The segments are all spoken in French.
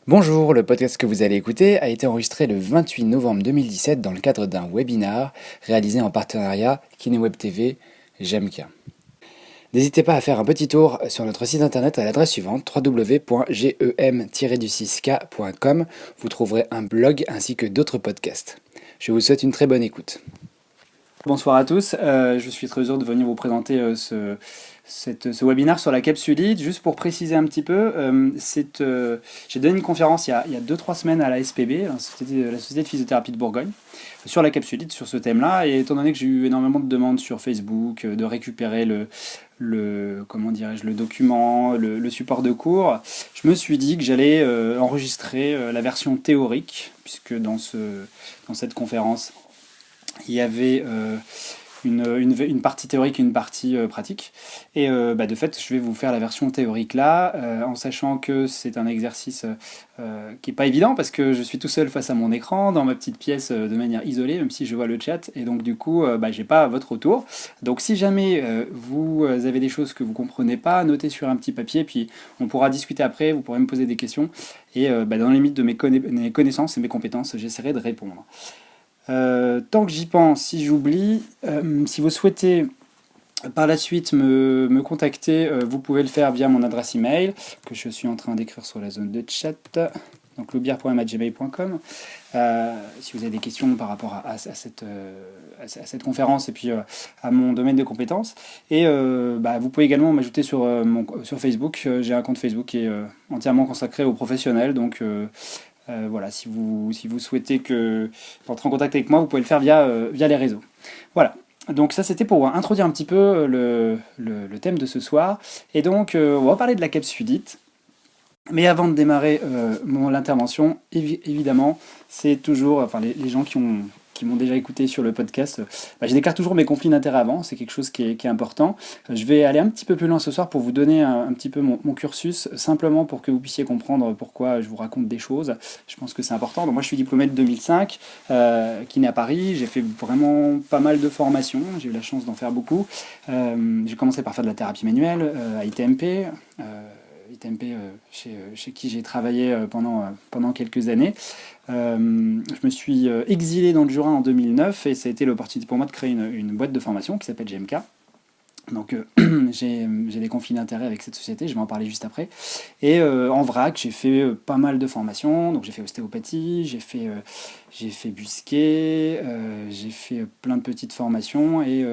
Bonjour, le podcast que vous allez écouter a été enregistré le 28 novembre 2017 dans le cadre d'un webinar réalisé en partenariat KineWeb TV Jemka. N'hésitez pas à faire un petit tour sur notre site internet à l'adresse suivante www.gem-du6k.com. Vous trouverez un blog ainsi que d'autres podcasts. Je vous souhaite une très bonne écoute. Bonsoir à tous, je suis très heureux de venir vous présenter ce webinaire sur la capsulite. Juste pour préciser un petit peu, j'ai donné une conférence il y a 2-3 semaines à la SPB, la Société de Physiothérapie de Bourgogne, sur la capsulite, sur ce thème-là. Et étant donné que j'ai eu énormément de demandes sur Facebook, de récupérer comment dirais-je, le document, le support de cours, je me suis dit que j'allais enregistrer la version théorique, puisque dans cette conférence, il y avait une partie théorique et une partie pratique. Et de fait, je vais vous faire la version théorique là, en sachant que c'est un exercice qui n'est pas évident, parce que je suis tout seul face à mon écran, dans ma petite pièce, de manière isolée, même si je vois le chat, et donc du coup, j'ai pas votre retour. Donc si jamais vous avez des choses que vous comprenez pas, notez sur un petit papier, puis on pourra discuter après, vous pourrez me poser des questions, et dans les limites de mes connaissances et mes compétences, j'essaierai de répondre. Tant que j'y pense, si j'oublie, si vous souhaitez par la suite me contacter, vous pouvez le faire via mon adresse email que je suis en train d'écrire sur la zone de chat, donc loubière.gmail.com. Si vous avez des questions par rapport à cette conférence et puis à mon domaine de compétences. Et vous pouvez également m'ajouter sur Facebook. J'ai un compte Facebook qui est entièrement consacré aux professionnels, donc voilà, si vous souhaitez entrer en contact avec moi, vous pouvez le faire via les réseaux. Voilà, donc ça c'était pour introduire un petit peu le thème de ce soir. Et donc on va parler de la capsulite. Mais avant de démarrer l'intervention, évidemment, c'est toujours, enfin les gens qui m'ont déjà écouté sur le podcast, je déclare toujours mes conflits d'intérêts avant, c'est quelque chose qui est important. Je vais aller un petit peu plus loin ce soir pour vous donner un petit peu mon cursus, simplement pour que vous puissiez comprendre pourquoi je vous raconte des choses. Je pense que c'est important. Donc moi je suis diplômé de 2005, kiné à Paris, j'ai fait vraiment pas mal de formations, j'ai eu la chance d'en faire beaucoup. J'ai commencé par faire de la thérapie manuelle à ITMP, ITMP chez qui j'ai travaillé pendant quelques années. Je me suis exilé dans le Jura en 2009 et ça a été l'opportunité pour moi de créer une boîte de formation qui s'appelle GMK. Donc j'ai des conflits d'intérêts avec cette société, je vais en parler juste après. Et en vrac, j'ai fait pas mal de formations. Donc j'ai fait ostéopathie, j'ai fait Busquet, j'ai fait plein de petites formations. Et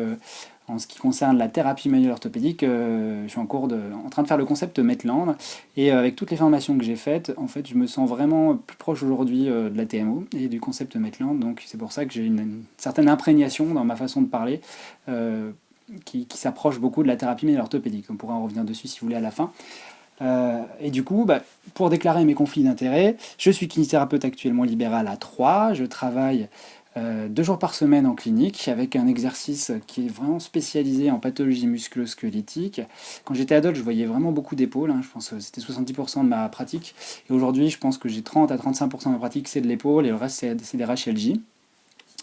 en ce qui concerne la thérapie manuelle orthopédique, je suis en train de faire le concept Medland. Et avec toutes les formations que j'ai faites, en fait, je me sens vraiment plus proche aujourd'hui de la TMO et du concept Medland. Donc c'est pour ça que j'ai une certaine imprégnation dans ma façon de parler. Qui s'approche beaucoup de la thérapie manuelle orthopédique. On pourra en revenir dessus si vous voulez à la fin. Et du coup, pour déclarer mes conflits d'intérêts, je suis kinésithérapeute actuellement libéral à Troyes. Je travaille 2 jours par semaine en clinique avec un exercice qui est vraiment spécialisé en pathologie musculo-squelettique. Quand j'étais adulte, je voyais vraiment beaucoup d'épaules. Je pense que c'était 70% de ma pratique. Et aujourd'hui, je pense que j'ai 30 à 35% de ma pratique, c'est de l'épaule et le reste, c'est des rachalgies.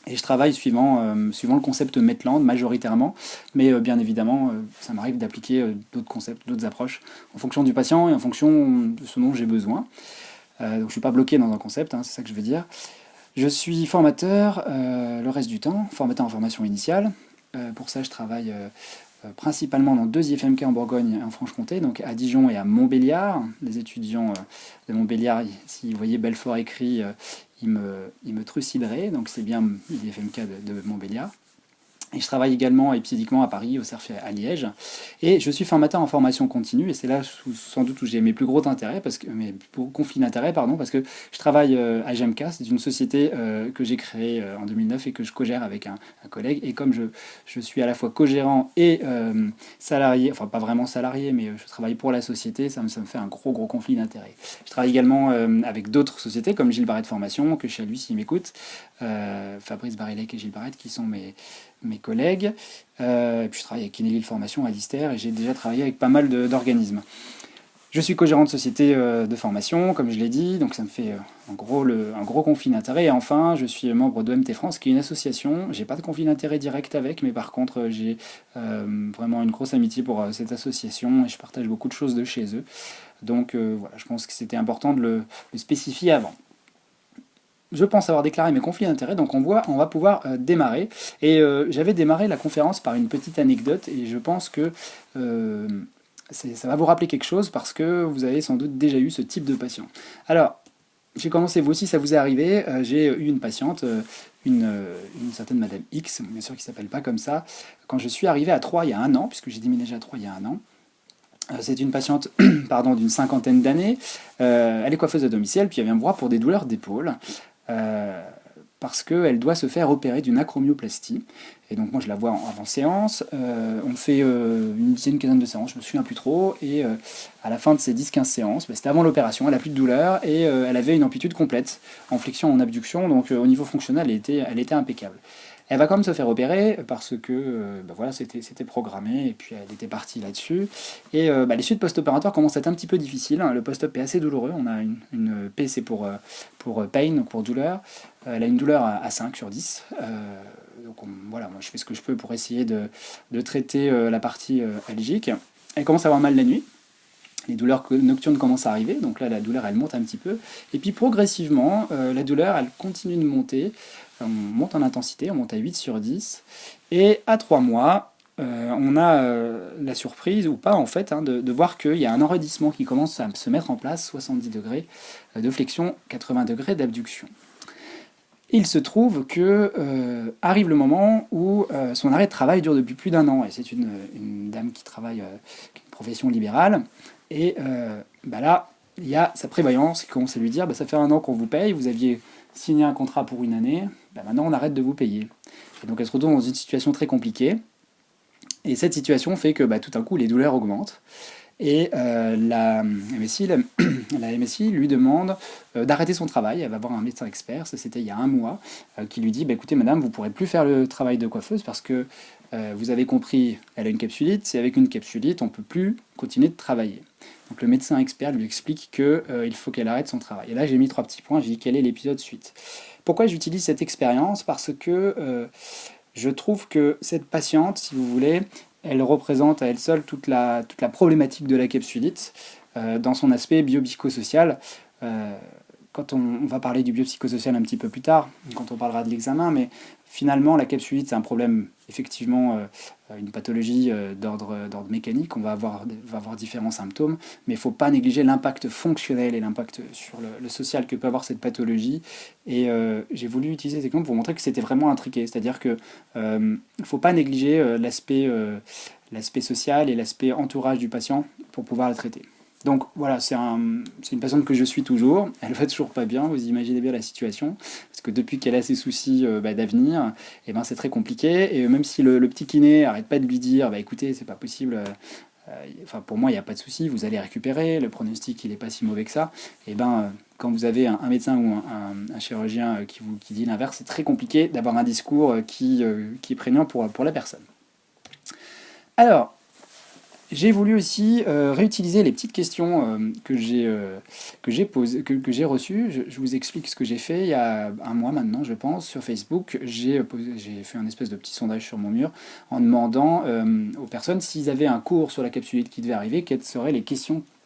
Et je travaille suivant le concept Medland majoritairement, mais bien évidemment, ça m'arrive d'appliquer d'autres concepts, d'autres approches, en fonction du patient et en fonction de ce dont j'ai besoin. Donc je ne suis pas bloqué dans un concept, c'est ça que je veux dire. Je suis formateur le reste du temps, formateur en formation initiale. Pour ça, je travaille principalement dans 2 IFMK en Bourgogne et en Franche-Comté, donc à Dijon et à Montbéliard. Les étudiants de Montbéliard, si vous voyez Belfort écrit, ils me trucideraient, donc c'est bien l'IFMK de Montbéliard. Et je travaille également épisodiquement à Paris, au CERF à Liège. Et je suis formateur en formation continue, et c'est là sans doute où j'ai mes plus gros intérêts, mes plus conflits d'intérêts, parce que je travaille à GMK, c'est une société que j'ai créée en 2009 et que je co-gère avec un collègue. Et comme je suis à la fois co-gérant et salarié, enfin pas vraiment salarié, mais je travaille pour la société, ça me fait un gros conflit d'intérêts. Je travaille également avec d'autres sociétés, comme Gilles Barrette Formation, que chez lui s'il m'écoute, Fabrice Barilec et Gilles Barrette, qui sont mes collègues. Et puis je travaille avec Kinelil Formation à Lister et j'ai déjà travaillé avec pas mal d'organismes. Je suis co-gérant de société de formation, comme je l'ai dit, donc ça me fait un gros conflit d'intérêts. Et enfin, je suis membre d'OMT France, qui est une association. J'ai pas de conflit d'intérêts direct avec, mais par contre, j'ai vraiment une grosse amitié pour cette association et je partage beaucoup de choses de chez eux. Donc voilà, je pense que c'était important de le spécifier avant. Je pense avoir déclaré mes conflits d'intérêts, donc on va pouvoir démarrer. Et j'avais démarré la conférence par une petite anecdote, et je pense que euh, ça va vous rappeler quelque chose, parce que vous avez sans doute déjà eu ce type de patient. Alors, j'ai commencé, vous aussi ça vous est arrivé, j'ai eu une patiente, une certaine Madame X, bien sûr qui ne s'appelle pas comme ça, quand je suis arrivé à Troyes il y a un an, puisque j'ai déménagé à Troyes il y a un an. C'est une patiente pardon, d'une cinquantaine d'années. Elle est coiffeuse à domicile, puis elle vient me voir pour des douleurs d'épaule. euh, Parce qu'elle doit se faire opérer d'une acromioplastie. Et donc moi je la vois avant séance, on fait une dizaine, une quinzaine de séances, je me souviens plus trop, et à la fin de ces 10-15 séances, c'était avant l'opération, elle a plus de douleur, et elle avait une amplitude complète, en flexion, en abduction, donc au niveau fonctionnel elle était impeccable. Elle va quand même se faire opérer parce que voilà, c'était programmé et puis elle était partie là-dessus. Et les suites post-opératoires commencent à être un petit peu difficiles, hein. Le post-op est assez douloureux. On a une P, c'est pour pain, donc pour douleur. Elle a une douleur à 5 sur 10. Donc voilà, moi je fais ce que je peux pour essayer de traiter la partie algique. Elle commence à avoir mal la nuit. Les douleurs nocturnes commencent à arriver, donc là la douleur elle monte un petit peu. Et puis progressivement, la douleur elle continue de monter. On monte en intensité, on monte à 8 sur 10. Et à 3 mois, on a la surprise, ou pas en fait, hein, de voir qu'il y a un enraidissement qui commence à se mettre en place, 70 degrés de flexion, 80 degrés d'abduction. Il se trouve que arrive le moment où son arrêt de travail dure depuis plus d'un an. Et c'est une dame qui travaille, qui a une profession libérale. Et là, il y a sa prévoyance qui commence à lui dire ça fait un an qu'on vous paye, vous aviez signé un contrat pour une année, maintenant on arrête de vous payer. Et donc elle se retrouve dans une situation très compliquée. Et cette situation fait que tout d'un coup les douleurs augmentent. Et la MSI lui demande d'arrêter son travail. Elle va voir un médecin expert, ça c'était il y a un mois, qui lui dit écoutez madame, vous ne pourrez plus faire le travail de coiffeuse parce que vous avez compris, elle a une capsulite, c'est avec une capsulite, on ne peut plus continuer de travailler. Donc le médecin expert lui explique qu'il faut qu'elle arrête son travail. Et là j'ai mis 3 petits points, j'ai dit quel est l'épisode suite. Pourquoi j'utilise cette expérience? Parce que je trouve que cette patiente, si vous voulez, elle représente à elle seule toute la problématique de la capsulite dans son aspect biopsychosocial. Quand on va parler du biopsychosocial un petit peu plus tard, quand on parlera de l'examen, mais finalement la capsulite c'est un problème, effectivement une pathologie d'ordre mécanique, on va avoir différents symptômes, mais il ne faut pas négliger l'impact fonctionnel et l'impact sur le social que peut avoir cette pathologie. Et j'ai voulu utiliser cet exemple pour montrer que c'était vraiment intriqué, c'est-à-dire qu'il ne faut pas négliger l'aspect social et l'aspect entourage du patient pour pouvoir le traiter. Donc voilà, c'est une patiente que je suis toujours, elle va toujours pas bien, vous imaginez bien la situation, parce que depuis qu'elle a ses soucis d'avenir, c'est très compliqué, et même si le petit kiné arrête pas de lui dire, écoutez, c'est pas possible, pour moi il n'y a pas de souci, vous allez récupérer, le pronostic il est pas si mauvais que ça, quand vous avez un médecin ou un chirurgien qui dit l'inverse, c'est très compliqué d'avoir un discours qui est prégnant pour la personne. Alors, j'ai voulu aussi réutiliser les petites questions que j'ai reçues. Je vous explique ce que j'ai fait il y a un mois maintenant, je pense, sur Facebook. J'ai fait un espèce de petit sondage sur mon mur en demandant aux personnes s'ils avaient un cours sur la capsulite qui devait arriver, quelles seraient les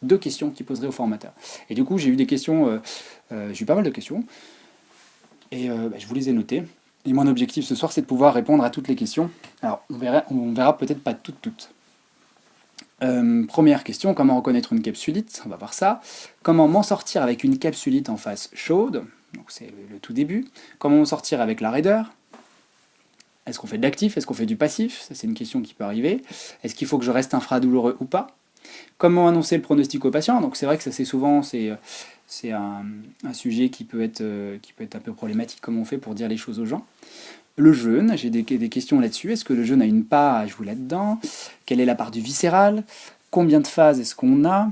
deux questions qu'ils poseraient au formateur. Et du coup, j'ai eu des questions, j'ai eu pas mal de questions, et je vous les ai notées. Et mon objectif ce soir, c'est de pouvoir répondre à toutes les questions. Alors, on verra peut-être pas toutes. Première question, comment reconnaître une capsulite? On va voir ça. Comment m'en sortir avec une capsulite en face chaude? Donc c'est le tout début. Comment m'en sortir avec la raideur? Est-ce qu'on fait de l'actif? Est-ce qu'on fait du passif? Ça c'est une question qui peut arriver. Est-ce qu'il faut que je reste infradouloureux ou pas? Comment annoncer le pronostic au patient? Donc c'est vrai que ça c'est souvent c'est un sujet qui peut être un peu problématique, comment on fait pour dire les choses aux gens. Le jeûne, j'ai des questions là-dessus. Est-ce que le jeûne a une part à jouer là-dedans? Quelle est la part du viscéral? Combien de phases est-ce qu'on a?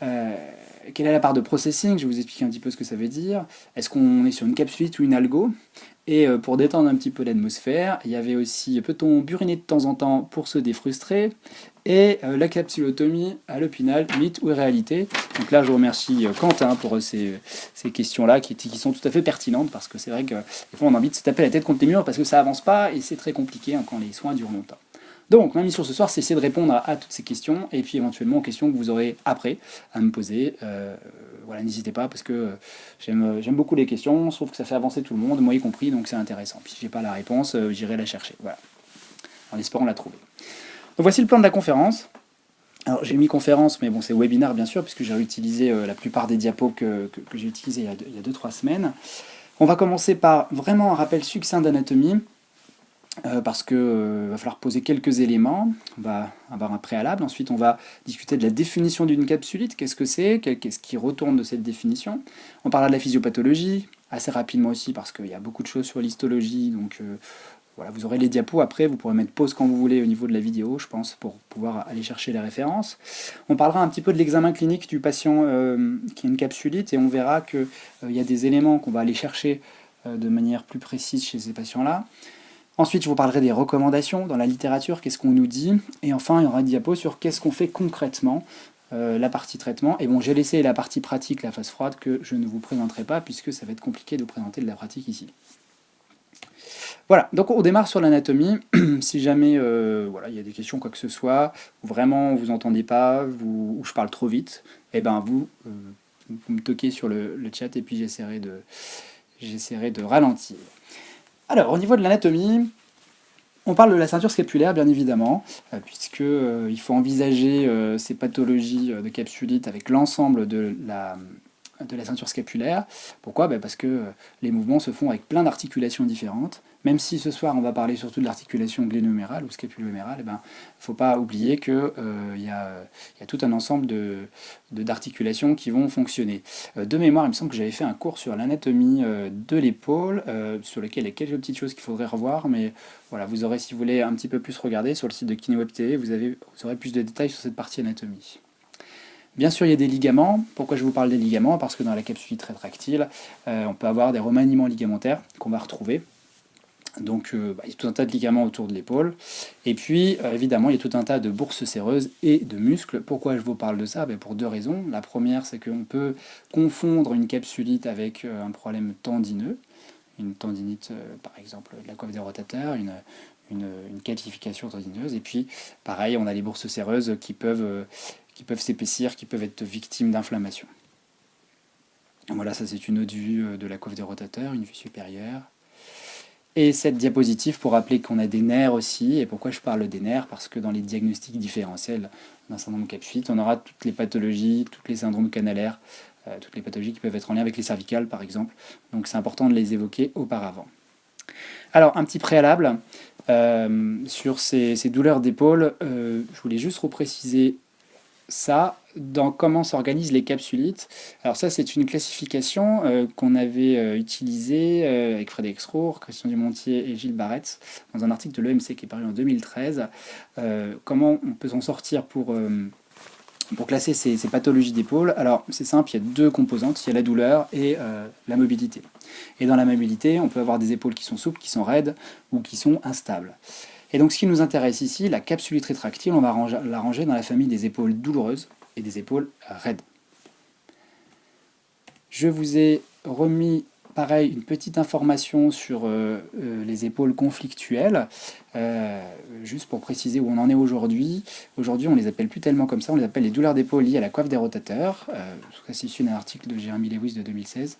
Quelle est la part de processing? Je vais vous expliquer un petit peu ce que ça veut dire. Est-ce qu'on est sur une capsulite ou une algo? Et pour détendre un petit peu l'atmosphère, il y avait aussi peut-on buriner de temps en temps pour se défrustrer? Et la capsulotomie à l'Opinel, mythe ou réalité? Donc là, je remercie Quentin pour ces questions-là qui sont tout à fait pertinentes, parce que c'est vrai que des fois on a envie de se taper la tête contre les murs parce que ça avance pas et c'est très compliqué quand les soins durent longtemps. Donc, ma mission ce soir, c'est essayer de répondre à toutes ces questions, et puis éventuellement aux questions que vous aurez après à me poser. Voilà, n'hésitez pas, parce que j'aime beaucoup les questions, je trouve que ça fait avancer tout le monde, moi y compris, donc c'est intéressant. Puis si j'ai pas la réponse, j'irai la chercher, voilà, en espérant la trouver. Donc voici le plan de la conférence. Alors j'ai mis conférence, mais bon, c'est webinaire bien sûr, puisque j'ai réutilisé la plupart des diapos que j'ai utilisés il y a 2-3 semaines. On va commencer par vraiment un rappel succinct d'anatomie, parce que va falloir poser quelques éléments. On va avoir un préalable. Ensuite, on va discuter de la définition d'une capsulite. Qu'est-ce que c'est? Qu'est-ce qui retourne de cette définition? On parlera de la physiopathologie, assez rapidement aussi, parce qu'il y a beaucoup de choses sur l'histologie. Donc voilà, vous aurez les diapos après. Vous pourrez mettre pause quand vous voulez au niveau de la vidéo, je pense, pour pouvoir aller chercher les références. On parlera un petit peu de l'examen clinique du patient qui a une capsulite, et on verra qu'il y a des éléments qu'on va aller chercher de manière plus précise chez ces patients-là. Ensuite, je vous parlerai des recommandations dans la littérature, qu'est-ce qu'on nous dit. Et enfin, il y aura un diapo sur qu'est-ce qu'on fait concrètement, la partie traitement. Et bon, j'ai laissé la partie pratique, la phase froide, que je ne vous présenterai pas, puisque ça va être compliqué de vous présenter de la pratique ici. Voilà, donc on démarre sur l'anatomie. Si jamais voilà, il y a des questions, quoi que ce soit, ou vraiment vous entendez pas, ou je parle trop vite, eh ben vous me toquez sur le chat, et puis j'essaierai de ralentir. Alors, au niveau de l'anatomie, on parle de la ceinture scapulaire, bien évidemment, puisqu'il faut envisager ces pathologies de capsulite avec l'ensemble de la ceinture scapulaire. Pourquoi? Parce que les mouvements se font avec plein d'articulations différentes. Même si ce soir on va parler surtout de l'articulation glénomérale ou scapulo-humérale, il ne faut pas oublier qu'il y a tout un ensemble d'articulations qui vont fonctionner. De mémoire, il me semble que j'avais fait un cours sur l'anatomie de l'épaule, sur lequel il y a quelques petites choses qu'il faudrait revoir, mais voilà, vous aurez, si vous voulez un petit peu plus regarder, sur le site de KineWeb TV, vous aurez plus de détails sur cette partie anatomie. Bien sûr, il y a des ligaments. Pourquoi je vous parle des ligaments? Parce que dans la capsulite rétractile, on peut avoir des remaniements ligamentaires qu'on va retrouver. Donc il y a tout un tas de ligaments autour de l'épaule. Et puis évidemment, il y a tout un tas de bourses séreuses et de muscles. Pourquoi je vous parle de ça? Pour deux raisons. La première, c'est qu'on peut confondre une capsulite avec un problème tendineux. Une tendinite, par exemple, de la coiffe des rotateurs, une calcification tendineuse. Et puis, pareil, on a les bourses séreuses qui peuvent s'épaissir, qui peuvent être victimes d'inflammation. Voilà, ça c'est une autre vue de la coiffe des rotateurs, une vue supérieure. Et cette diapositive pour rappeler qu'on a des nerfs aussi. Et pourquoi je parle des nerfs? Parce que dans les diagnostics différentiels d'un syndrome capsulite, on aura toutes les pathologies, tous les syndromes canalaires, toutes les pathologies qui peuvent être en lien avec les cervicales par exemple. Donc c'est important de les évoquer auparavant. Alors un petit préalable sur ces douleurs d'épaule, je voulais juste repréciser ça dans comment s'organisent les capsulites. Alors ça, c'est une classification qu'on avait utilisée avec Frédéric Srour, Christian Dumontier et Gilles Barretz dans un article de l'EMC qui est paru en 2013. Comment on peut s'en sortir pour classer ces pathologies d'épaule? Alors c'est simple, il y a deux composantes, il y a la douleur et la mobilité. Et dans la mobilité, on peut avoir des épaules qui sont souples, qui sont raides ou qui sont instables. Et donc ce qui nous intéresse ici, la capsulite rétractile, on va la ranger dans la famille des épaules douloureuses et des épaules raides. Je vous ai remis, pareil, une petite information sur les épaules conflictuelles, juste pour préciser où on en est aujourd'hui. Aujourd'hui, on ne les appelle plus tellement comme ça, on les appelle les douleurs d'épaule liées à la coiffe des rotateurs. C'est issu d'un article de Jeremy Lewis de 2016.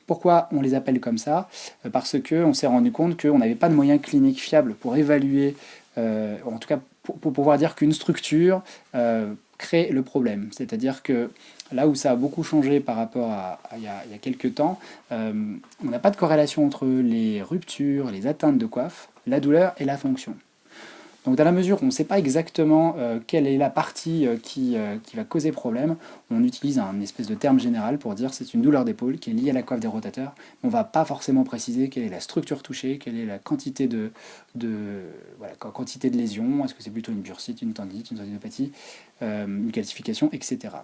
Pourquoi on les appelle comme ça? Parce qu'on s'est rendu compte qu'on n'avait pas de moyens cliniques fiables pour évaluer, en tout cas pour pouvoir dire qu'une structure crée le problème. C'est-à-dire que là où ça a beaucoup changé par rapport à il y a quelques temps, on n'a pas de corrélation entre les ruptures, les atteintes de coiffe, la douleur et la fonction. Donc dans la mesure où on ne sait pas exactement quelle est la partie qui va causer problème, on utilise un espèce de terme général pour dire que c'est une douleur d'épaule qui est liée à la coiffe des rotateurs. On ne va pas forcément préciser quelle est la structure touchée, quelle est la quantité de lésions, est-ce que c'est plutôt une bursite, une tendinite, une tendinopathie, une calcification, etc.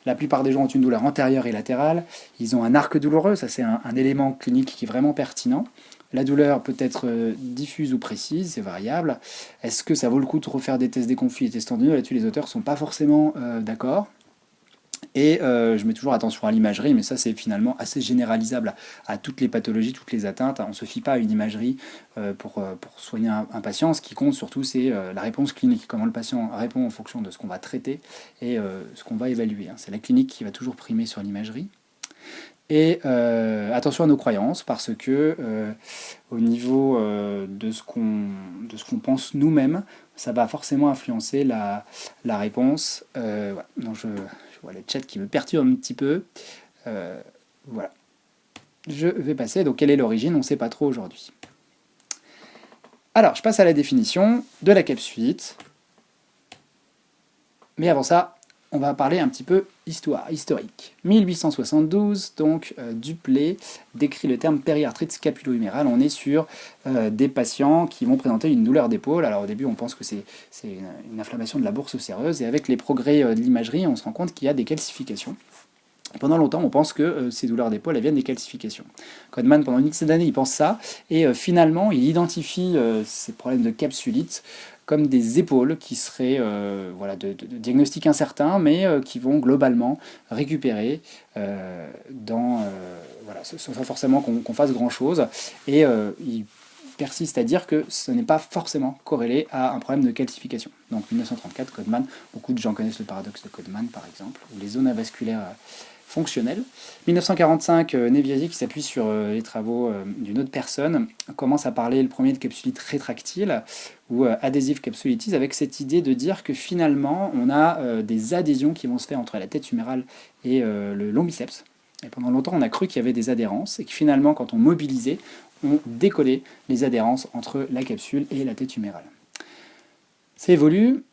La plupart des gens ont une douleur antérieure et latérale, ils ont un arc douloureux, ça c'est un élément clinique qui est vraiment pertinent. La douleur peut être diffuse ou précise, c'est variable. Est-ce que ça vaut le coup de refaire des tests des conflits et des tests tendineux? Là-dessus, les auteurs ne sont pas forcément d'accord. Et je mets toujours attention à l'imagerie, mais ça c'est finalement assez généralisable à toutes les pathologies, toutes les atteintes. On ne se fie pas à une imagerie pour soigner un patient. Ce qui compte surtout, c'est la réponse clinique, comment le patient répond en fonction de ce qu'on va traiter et ce qu'on va évaluer. C'est la clinique qui va toujours primer sur l'imagerie. Et attention à nos croyances, parce que au niveau de ce qu'on pense nous-mêmes, ça va forcément influencer la réponse. Voilà. Donc je vois le chat qui me perturbe un petit peu. Voilà. Je vais passer. Donc quelle est l'origine? On ne sait pas trop aujourd'hui. Alors, je passe à la définition de la capsulite. Mais avant ça, on va parler un petit peu historique. 1872, donc Duplay décrit le terme périarthrite scapulo-humérale. On est sur des patients qui vont présenter une douleur d'épaule. Alors au début, on pense que c'est une inflammation de la bourse osséreuse, et avec les progrès de l'imagerie, on se rend compte qu'il y a des calcifications. Pendant longtemps, on pense que ces douleurs d'épaule viennent des calcifications. Codman, pendant une dizaine d'années, il pense ça, et finalement, il identifie ces problèmes de capsulite comme des épaules qui seraient voilà, de diagnostic incertain, mais qui vont globalement récupérer voilà, sans forcément qu'on fasse grand-chose. Et il persiste à dire que ce n'est pas forcément corrélé à un problème de calcification. Donc 1934, Codman, beaucoup de gens connaissent le paradoxe de Codman par exemple, ou les zones avasculaires fonctionnelles. 1945, Neviasi, qui s'appuie sur les travaux d'une autre personne, commence à parler le premier de capsulite rétractile, ou adhésive capsulitis, avec cette idée de dire que finalement on a des adhésions qui vont se faire entre la tête humérale et le long biceps. Et pendant longtemps on a cru qu'il y avait des adhérences, et que finalement quand on mobilisait, on décollait les adhérences entre la capsule et la tête humérale. Ça évolue.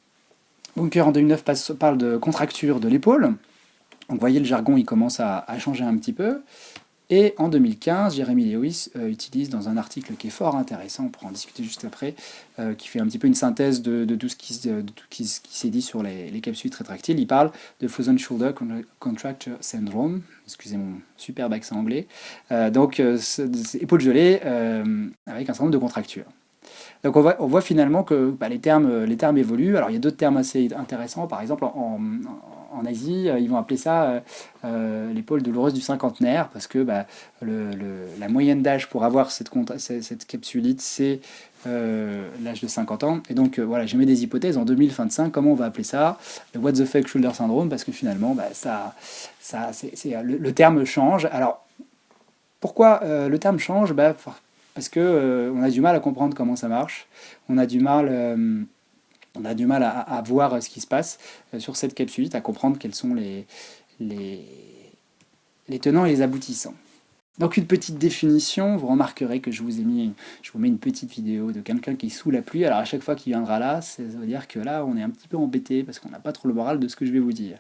Bunker en 2009 parle de contracture de l'épaule. Donc vous voyez, le jargon il commence à changer un petit peu. Et en 2015, Jeremy Lewis utilise dans un article qui est fort intéressant, on pourra en discuter juste après, qui fait un petit peu une synthèse de tout ce qui s'est dit sur les capsulites rétractiles. Il parle de Frozen Shoulder Contracture Syndrome, excusez mon superbe accent anglais, donc épaules gelées avec un certain nombre de contractures. Donc on voit finalement que les termes évoluent. Alors il y a d'autres termes assez intéressants. Par exemple, en Asie, ils vont appeler ça l'épaule douloureuse du cinquantenaire, parce que la moyenne d'âge pour avoir cette capsulite, c'est l'âge de 50 ans. Et donc voilà, je mets des hypothèses. En 2025, comment on va appeler ça? Le what the fuck shoulder syndrome, parce que finalement, le terme change. Alors, pourquoi le terme change? Parce que on a du mal à comprendre comment ça marche, on a du mal à voir ce qui se passe sur cette capsulite, à comprendre quels sont les tenants et les aboutissants. Donc une petite définition, vous remarquerez que je vous mets une petite vidéo de quelqu'un qui est sous la pluie. Alors à chaque fois qu'il viendra là, ça veut dire que là on est un petit peu embêté parce qu'on n'a pas trop le moral de ce que je vais vous dire.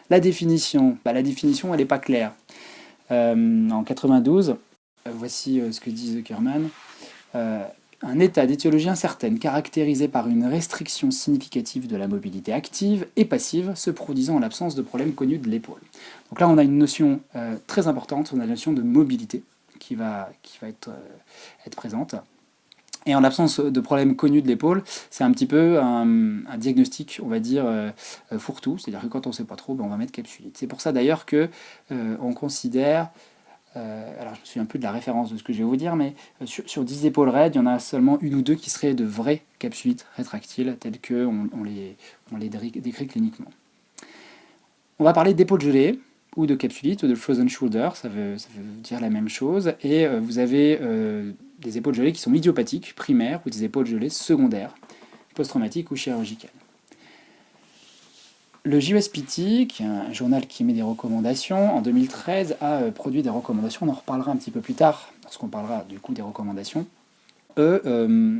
La définition, elle n'est pas claire. En 92, voici ce que dit Zuckerman. Un état d'étiologie incertaine caractérisé par une restriction significative de la mobilité active et passive se produisant en l'absence de problème connu de l'épaule. Donc là on a une notion très importante, on a la notion de mobilité qui va être présente. Et en l'absence de problème connu de l'épaule, c'est un petit peu un diagnostic, on va dire, fourre-tout. C'est-à-dire que quand on ne sait pas trop, on va mettre capsulite. C'est pour ça d'ailleurs que on considère, alors je me souviens un peu de la référence de ce que je vais vous dire, mais sur 10 épaules raides, il y en a seulement une ou deux qui seraient de vraies capsulites rétractiles, telles qu'on les décrit cliniquement. On va parler d'épaules gelées, ou de capsulite, ou de frozen shoulder, ça veut dire la même chose. Et vous avez des épaules gelées qui sont idiopathiques, primaires, ou des épaules gelées secondaires, post-traumatiques ou chirurgicales. Le JUSPT, qui est un journal qui émet des recommandations, en 2013 a produit des recommandations, on en reparlera un petit peu plus tard, lorsqu'on parlera du coup des recommandations. Eux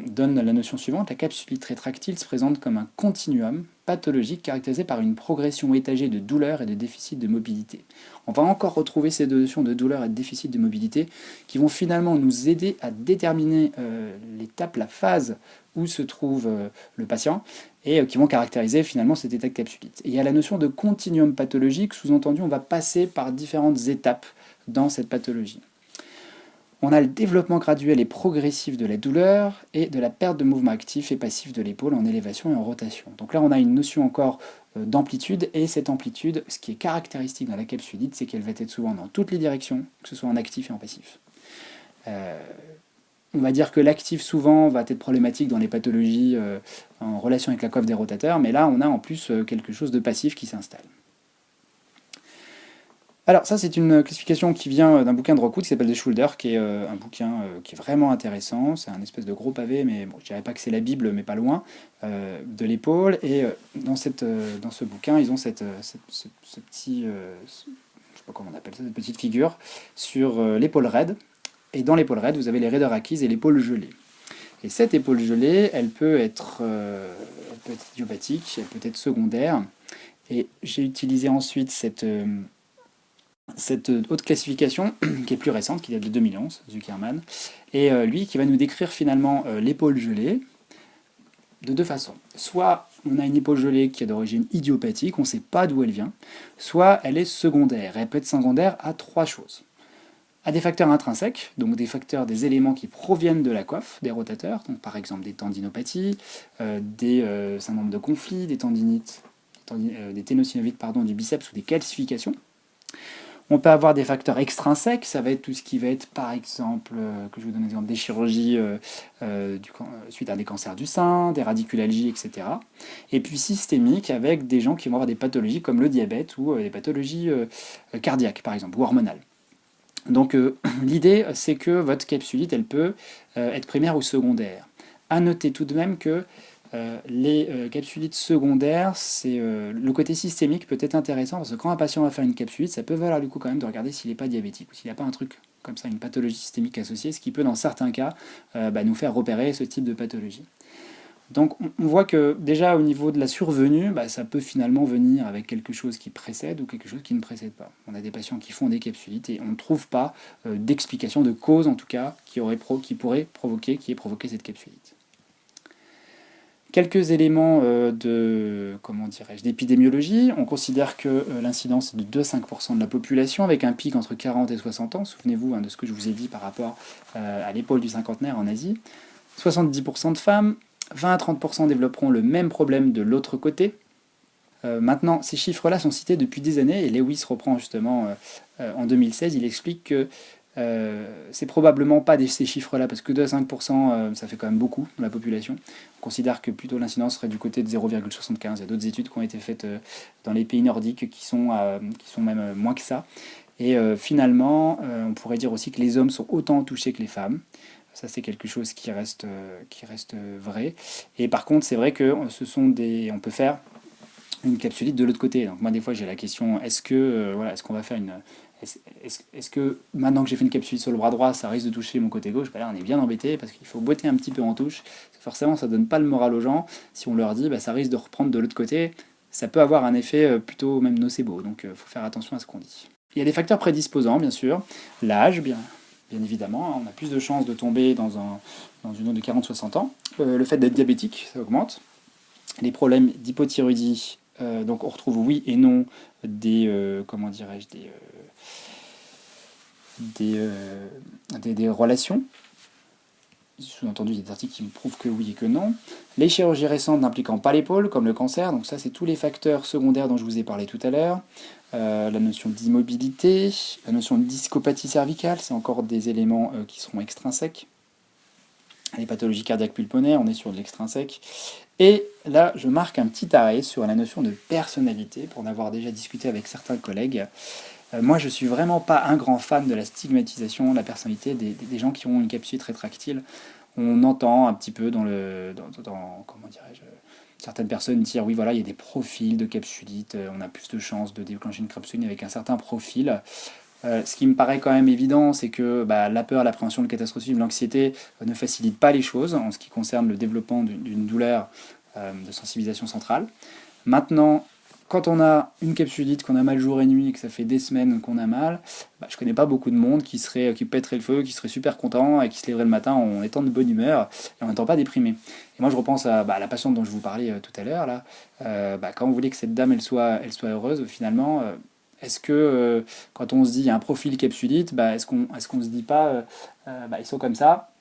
donnent la notion suivante: la capsulite rétractile se présente comme un continuum pathologique caractérisé par une progression étagée de douleur et de déficit de mobilité. On va encore retrouver ces deux notions de douleur et de déficit de mobilité qui vont finalement nous aider à déterminer l'étape, la phase où se trouve le patient, et qui vont caractériser finalement cet état de capsulite. Et il y a la notion de continuum pathologique, sous-entendu on va passer par différentes étapes dans cette pathologie. On a le développement graduel et progressif de la douleur et de la perte de mouvement actif et passif de l'épaule en élévation et en rotation. Donc là, on a une notion encore d'amplitude, et cette amplitude, ce qui est caractéristique dans la capsulite, c'est qu'elle va être souvent dans toutes les directions, que ce soit en actif et en passif. On va dire que l'actif souvent va être problématique dans les pathologies en relation avec la coiffe des rotateurs, mais là on a en plus quelque chose de passif qui s'installe. Alors ça c'est une classification qui vient d'un bouquin de Rockwood qui s'appelle The Shoulder, qui est un bouquin qui est vraiment intéressant. C'est un espèce de gros pavé, mais bon, je dirais pas que c'est la Bible, mais pas loin, de l'épaule. Et dans ce bouquin, ils ont ce petit, je sais pas comment on appelle ça, cette petite figure sur l'épaule raide. Et dans l'épaule raide, vous avez les raideurs acquises et l'épaule gelée. Et cette épaule gelée, elle peut être idiopathique, elle peut être secondaire. Et j'ai utilisé ensuite cette haute classification, qui est plus récente, qui date de 2011, Zuckerman, et lui qui va nous décrire finalement l'épaule gelée de deux façons. Soit on a une épaule gelée qui est d'origine idiopathique, on ne sait pas d'où elle vient, soit elle est secondaire. Elle peut être secondaire à trois choses. À des facteurs intrinsèques, donc des facteurs, des éléments qui proviennent de la coiffe, des rotateurs, donc par exemple des tendinopathies, des syndromes de conflit, des tendinites, des ténosynovites du biceps ou des calcifications. On peut avoir des facteurs extrinsèques, ça va être tout ce qui va être, par exemple, que je vous donne un exemple, des chirurgies suite à des cancers du sein, des radiculalgies, etc. Et puis systémiques, avec des gens qui vont avoir des pathologies comme le diabète ou des pathologies cardiaques, par exemple, ou hormonales. Donc l'idée, c'est que votre capsulite, elle peut être primaire ou secondaire. À noter tout de même que les capsulites secondaires, le côté systémique peut être intéressant, parce que quand un patient va faire une capsulite, ça peut valoir le coup quand même de regarder s'il n'est pas diabétique, ou s'il n'a pas un truc comme ça, une pathologie systémique associée, ce qui peut dans certains cas nous faire repérer ce type de pathologie. Donc on voit que déjà au niveau de la survenue, ça peut finalement venir avec quelque chose qui précède ou quelque chose qui ne précède pas. On a des patients qui font des capsulites et on ne trouve pas d'explication, de cause en tout cas, qui ait provoqué cette capsulite. Quelques éléments d'épidémiologie. On considère que l'incidence est de 2 à 5% de la population, avec un pic entre 40 et 60 ans. Souvenez-vous de ce que je vous ai dit par rapport à l'épaule du cinquantenaire en Asie. 70% de femmes, 20 à 30% développeront le même problème de l'autre côté. Maintenant, ces chiffres-là sont cités depuis des années, et Lewis reprend justement en 2016, il explique que c'est probablement pas ces chiffres-là, parce que 2 à 5%, ça fait quand même beaucoup dans la population. On considère que plutôt l'incidence serait du côté de 0,75. Il y a d'autres études qui ont été faites dans les pays nordiques qui sont même moins que ça. Et finalement, on pourrait dire aussi que les hommes sont autant touchés que les femmes. Ça, c'est quelque chose qui reste vrai. Et par contre, c'est vrai que on peut faire une capsulite de l'autre côté. Donc moi, des fois, j'ai la question, est-ce qu'on va faire est-ce que maintenant que j'ai fait une capsulite sur le bras droit, ça risque de toucher mon côté gauche? Là, on est bien embêté parce qu'il faut botter un petit peu en touche. Forcément, ça donne pas le moral aux gens. Si on leur dit, ça risque de reprendre de l'autre côté, ça peut avoir un effet plutôt même nocebo. Donc, il faut faire attention à ce qu'on dit. Il y a des facteurs prédisposants, bien sûr. L'âge, bien évidemment, on a plus de chances de tomber dans une zone de 40-60 ans. Le fait d'être diabétique, ça augmente. Les problèmes d'hypothyroïdie, donc on retrouve oui et non des relations. Sous-entendu, il y a des articles qui me prouvent que oui et que non. Les chirurgies récentes n'impliquant pas l'épaule, comme le cancer, donc ça c'est tous les facteurs secondaires dont je vous ai parlé tout à l'heure. La notion d'immobilité, la notion de discopathie cervicale, c'est encore des éléments qui seront extrinsèques. Les pathologies cardiaques pulmonaires, on est sur de l'extrinsèque. Et là, je marque un petit arrêt sur la notion de personnalité, pour en avoir déjà discuté avec certains collègues. Moi, je suis vraiment pas un grand fan de la stigmatisation de la personnalité des gens qui ont une capsule rétractile. On entend un petit peu certaines personnes dire oui, voilà, il y a des profils de capsulites, on a plus de chances de déclencher une capsuline avec un certain profil. Ce qui me paraît quand même évident, c'est que la peur, l'appréhension, le catastrophisme, l'anxiété ne facilitent pas les choses en ce qui concerne le développement d'une douleur de sensibilisation centrale. Maintenant, quand on a une capsulite, qu'on a mal jour et nuit, et que ça fait des semaines qu'on a mal, je connais pas beaucoup de monde qui pèterait le feu, qui serait super content et qui se lèverait le matin en étant de bonne humeur et en n'étant pas déprimé. Et moi je repense à la patiente dont je vous parlais tout à l'heure, là. Quand vous voulez que cette dame elle soit heureuse, finalement, Est-ce que quand on se dit il y a un profil capsulite, est-ce qu'on se dit pas ils sont comme ça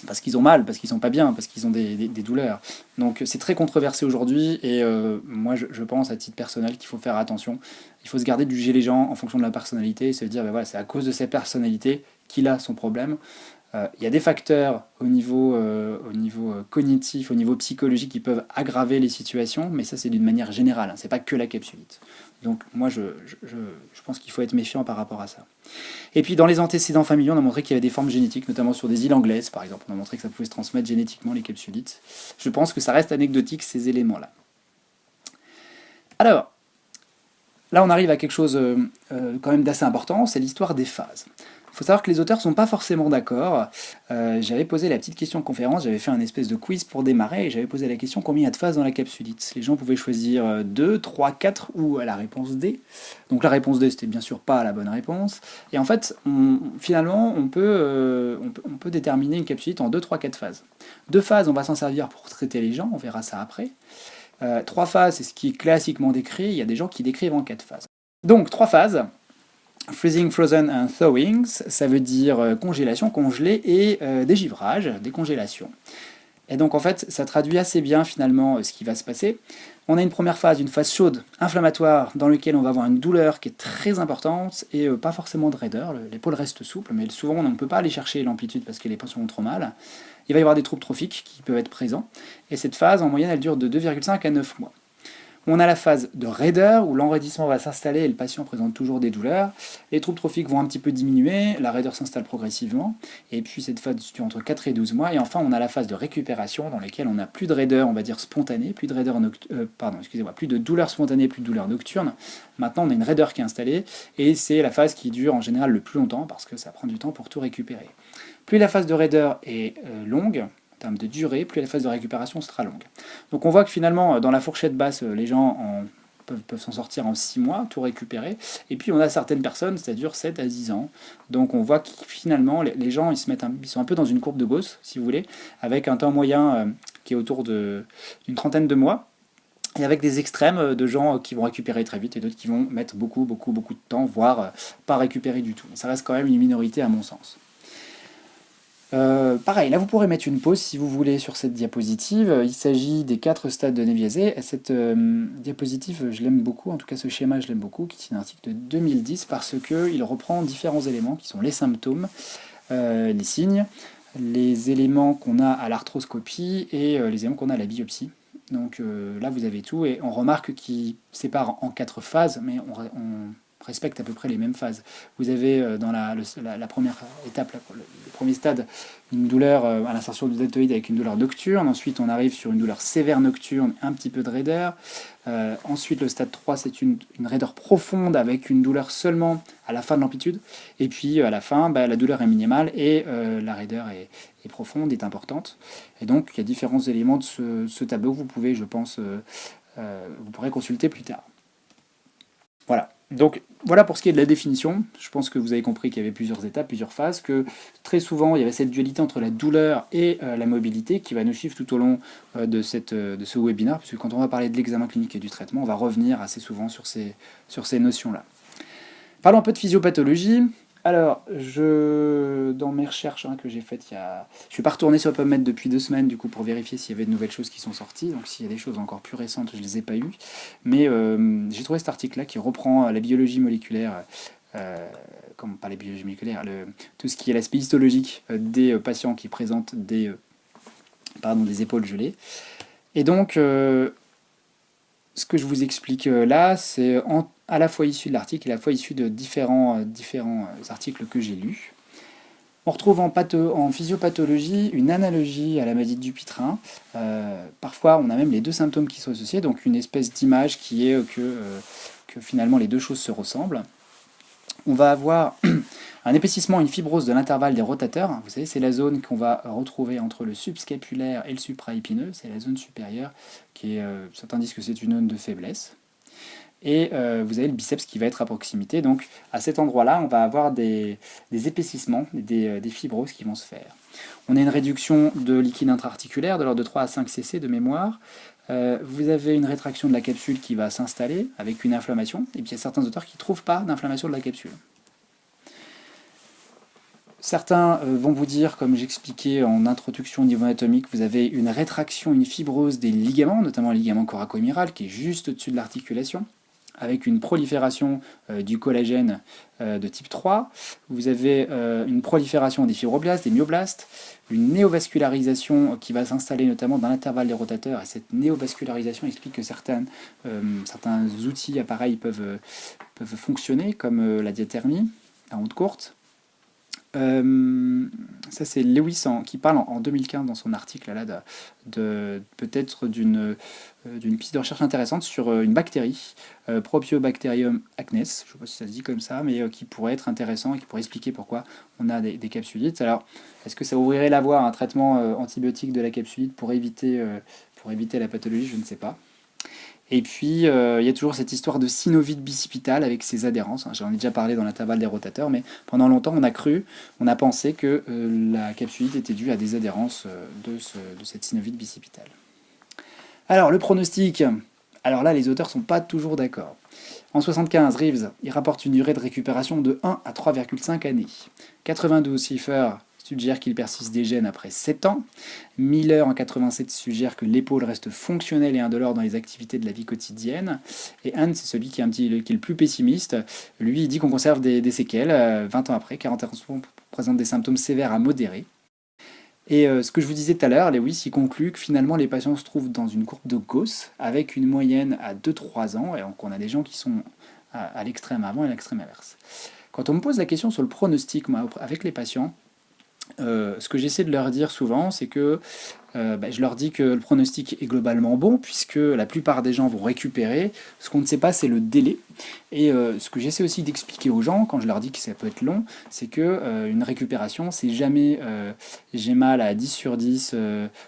parce qu'ils ont mal, parce qu'ils sont pas bien, parce qu'ils ont des douleurs. Donc c'est très controversé aujourd'hui et moi je pense à titre personnel qu'il faut faire attention. Il faut se garder de juger les gens en fonction de la personnalité et se dire voilà, c'est à cause de cette personnalité qu'il a son problème. Il y a des facteurs au niveau cognitif, au niveau psychologique qui peuvent aggraver les situations, mais ça c'est d'une manière générale, hein, c'est pas que la capsulite. Donc moi je pense qu'il faut être méfiant par rapport à ça. Et puis dans les antécédents familiaux, on a montré qu'il y avait des formes génétiques, notamment sur des îles anglaises par exemple. On a montré que ça pouvait se transmettre génétiquement les capsulites. Je pense que ça reste anecdotique ces éléments-là. Alors, là on arrive à quelque chose quand même d'assez important, c'est l'histoire des phases. Il faut savoir que les auteurs ne sont pas forcément d'accord. J'avais posé la petite question en conférence, j'avais fait un espèce de quiz pour démarrer, et j'avais posé la question combien il y a de phases dans la capsulite. Les gens pouvaient choisir 2, 3, 4 ou la réponse D. Donc la réponse D, c'était bien sûr pas la bonne réponse. Et en fait, finalement, on peut déterminer une capsulite en 2, 3, 4 phases. 2 phases, on va s'en servir pour traiter les gens, on verra ça après. 3 phases, c'est ce qui est classiquement décrit, il y a des gens qui décrivent en 4 phases. Donc 3 phases. Freezing, frozen and thawing, ça veut dire congélation, congelé et dégivrage, décongélation. Et donc en fait, ça traduit assez bien finalement ce qui va se passer. On a une première phase, une phase chaude, inflammatoire, dans laquelle on va avoir une douleur qui est très importante et pas forcément de raideur. L'épaule reste souple, mais souvent on ne peut pas aller chercher l'amplitude parce que les patients ont trop mal. Il va y avoir des troubles trophiques qui peuvent être présents. Et cette phase, en moyenne, elle dure de 2,5 à 9 mois. On a la phase de raideur, où l'enraidissement va s'installer et le patient présente toujours des douleurs. Les troubles trophiques vont un petit peu diminuer, la raideur s'installe progressivement, et puis cette phase dure entre 4 et 12 mois. Et enfin, on a la phase de récupération, dans laquelle on n'a plus de raideur, on va dire spontanée, plus de douleur spontanée, plus de douleur nocturne. Maintenant, on a une raideur qui est installée, et c'est la phase qui dure en général le plus longtemps, parce que ça prend du temps pour tout récupérer. Plus la phase de raideur est longue, en termes de durée, plus la phase de récupération sera longue. Donc on voit que finalement, dans la fourchette basse, les gens peuvent s'en sortir en 6 mois, tout récupérer. Et puis on a certaines personnes, ça dure 7 à 10 ans. Donc on voit que finalement, les gens, ils sont un peu dans une courbe de Gauss, si vous voulez, avec un temps moyen qui est autour d'une trentaine de mois. Et avec des extrêmes de gens qui vont récupérer très vite et d'autres qui vont mettre beaucoup de temps, voire pas récupérer du tout. Mais ça reste quand même une minorité à mon sens. Pareil, là vous pourrez mettre une pause si vous voulez sur cette diapositive. Il s'agit des 4 stades de Néviazé. Cette diapositive, je l'aime beaucoup, en tout cas ce schéma, je l'aime beaucoup, qui est un article de 2010 parce qu'il reprend différents éléments qui sont les symptômes, les signes, les éléments qu'on a à l'arthroscopie et les éléments qu'on a à la biopsie. Donc là vous avez tout et on remarque qu'il sépare en 4 phases, mais on respecte à peu près les mêmes phases. Vous avez dans la première étape, le premier stade, une douleur à l'insertion du deltoïde avec une douleur nocturne. Ensuite, on arrive sur une douleur sévère nocturne, un petit peu de raideur. Ensuite, le stade 3, c'est une raideur profonde avec une douleur seulement à la fin de l'amplitude. Et puis, à la fin, la douleur est minimale et la raideur est profonde, est importante. Et donc, il y a différents éléments de ce tableau que vous pouvez, je pense, vous pourrez consulter plus tard. Voilà. Donc voilà pour ce qui est de la définition. Je pense que vous avez compris qu'il y avait plusieurs étapes, plusieurs phases, que très souvent il y avait cette dualité entre la douleur et la mobilité qui va nous suivre tout au long de ce webinaire, puisque quand on va parler de l'examen clinique et du traitement, on va revenir assez souvent sur ces notions-là. Parlons un peu de physiopathologie. Alors, dans mes recherches que j'ai faites, je ne suis pas retourné sur PubMed depuis 2 semaines du coup pour vérifier s'il y avait de nouvelles choses qui sont sorties. Donc s'il y a des choses encore plus récentes, je ne les ai pas eues. Mais j'ai trouvé cet article-là qui reprend la biologie moléculaire, pas la biologie moléculaire, tout ce qui est l'aspect histologique des patients qui présentent des épaules gelées. Et donc, ce que je vous explique là, c'est à la fois issu de l'article et à la fois issu de différents articles que j'ai lus. On retrouve en physiopathologie une analogie à la maladie de Dupuytren. Parfois, on a même les 2 symptômes qui sont associés, donc une espèce d'image qui est que finalement les 2 choses se ressemblent. On va avoir un épaississement, une fibrose de l'intervalle des rotateurs. Vous savez, c'est la zone qu'on va retrouver entre le subscapulaire et le supraépineux. C'est la zone supérieure qui est, certains disent que c'est une zone de faiblesse. Et vous avez le biceps qui va être à proximité. Donc à cet endroit-là, on va avoir des épaississements, des fibroses qui vont se faire. On a une réduction de liquide intra-articulaire de l'ordre de 3 à 5 cc de mémoire. Vous avez une rétraction de la capsule qui va s'installer avec une inflammation, et puis il y a certains auteurs qui ne trouvent pas d'inflammation de la capsule. Certains vont vous dire, comme j'expliquais en introduction au niveau anatomique, vous avez une rétraction, une fibrose des ligaments, notamment le ligament coracoméral qui est juste au-dessus de l'articulation, avec une prolifération du collagène de type 3. Vous avez une prolifération des fibroblastes, des myoblastes, une néovascularisation qui va s'installer notamment dans l'intervalle des rotateurs. Et cette néovascularisation explique que certains outils, appareils peuvent fonctionner, comme la diathermie à onde courte. Ça c'est Lewis qui parle en 2015 dans son article là, peut-être d'une piste de recherche intéressante sur une bactérie, Propionibacterium acnes, je ne sais pas si ça se dit comme ça, mais qui pourrait être intéressant et qui pourrait expliquer pourquoi on a des capsulites. Alors, est-ce que ça ouvrirait la voie à un traitement antibiotique de la capsulite pour éviter la pathologie? Je ne sais pas. Et puis, il y a toujours cette histoire de synovite bicipitale avec ses adhérences. J'en ai déjà parlé dans l'intervalle des rotateurs, mais pendant longtemps, on a pensé que la capsulite était due à des adhérences de cette synovite bicipitale. Alors, le pronostic. Alors là, les auteurs ne sont pas toujours d'accord. En 75, Reeves, il rapporte une durée de récupération de 1 à 3,5 années. 92, Schiffer suggère qu'il persiste des gènes après 7 ans. Miller en 87 suggère que l'épaule reste fonctionnelle et indolore dans les activités de la vie quotidienne. Et Hans, c'est celui qui est le plus pessimiste. Lui, il dit qu'on conserve des séquelles 20 ans après. 41% présentent des symptômes sévères à modérés. Et ce que je vous disais tout à l'heure, Lewis, il conclut que finalement les patients se trouvent dans une courbe de Gauss avec une moyenne à 2-3 ans. Et donc on a des gens qui sont à l'extrême avant et à l'extrême inverse. Quand on me pose la question sur le pronostic, moi, avec les patients, ce que j'essaie de leur dire souvent, c'est que je leur dis que le pronostic est globalement bon, puisque la plupart des gens vont récupérer. Ce qu'on ne sait pas, c'est le délai. Et ce que j'essaie aussi d'expliquer aux gens, quand je leur dis que ça peut être long, c'est que une récupération, c'est jamais j'ai mal à 10 sur 10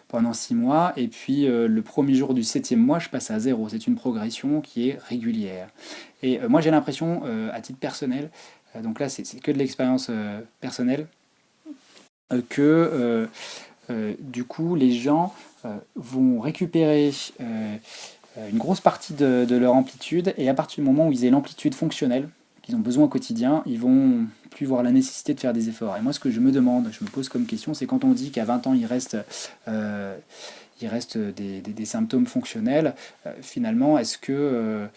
pendant 6 mois, et puis le premier jour du 7e mois, je passe à 0. C'est une progression qui est régulière. Et moi, j'ai l'impression, à titre personnel, donc là, c'est que de l'expérience personnelle, que du coup les gens vont récupérer une grosse partie de leur amplitude, et à partir du moment où ils aient l'amplitude fonctionnelle qu'ils ont besoin au quotidien, ils vont plus voir la nécessité de faire des efforts. Et moi, ce que je me pose comme question, c'est quand on dit qu'à 20 ans il reste des symptômes fonctionnels, finalement, est-ce que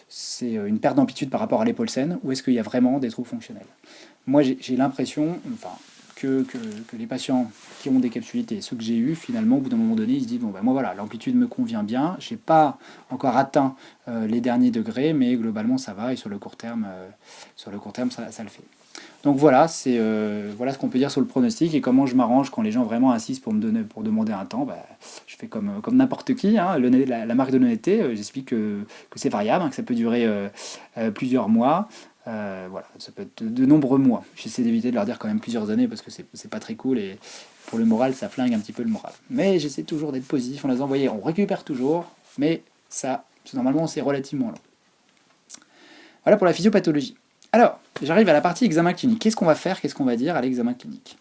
c'est une perte d'amplitude par rapport à l'épaule saine, ou est-ce qu'il y a vraiment des troubles fonctionnels? Moi, j'ai l'impression, que les patients qui ont des capsulites et ceux que j'ai eus, finalement, au bout d'un moment donné, ils se disent bon, moi voilà, l'amplitude me convient bien, j'ai pas encore atteint les derniers degrés, mais globalement ça va, et sur le court terme, ça le fait. Donc voilà, voilà ce qu'on peut dire sur le pronostic, et comment je m'arrange quand les gens vraiment insistent pour demander un temps. Je fais comme n'importe qui, hein, la marque de l'honnêteté, j'explique que c'est variable, hein, que ça peut durer plusieurs mois. Voilà, ça peut être de nombreux mois. J'essaie d'éviter de leur dire quand même plusieurs années, parce que c'est pas très cool, et pour le moral, ça flingue un petit peu le moral. Mais j'essaie toujours d'être positif en les envoyant. On récupère toujours, mais normalement, c'est relativement long. Voilà pour la physiopathologie. Alors, j'arrive à la partie examen clinique. Qu'est-ce qu'on va faire? Qu'est-ce qu'on va dire à l'examen clinique?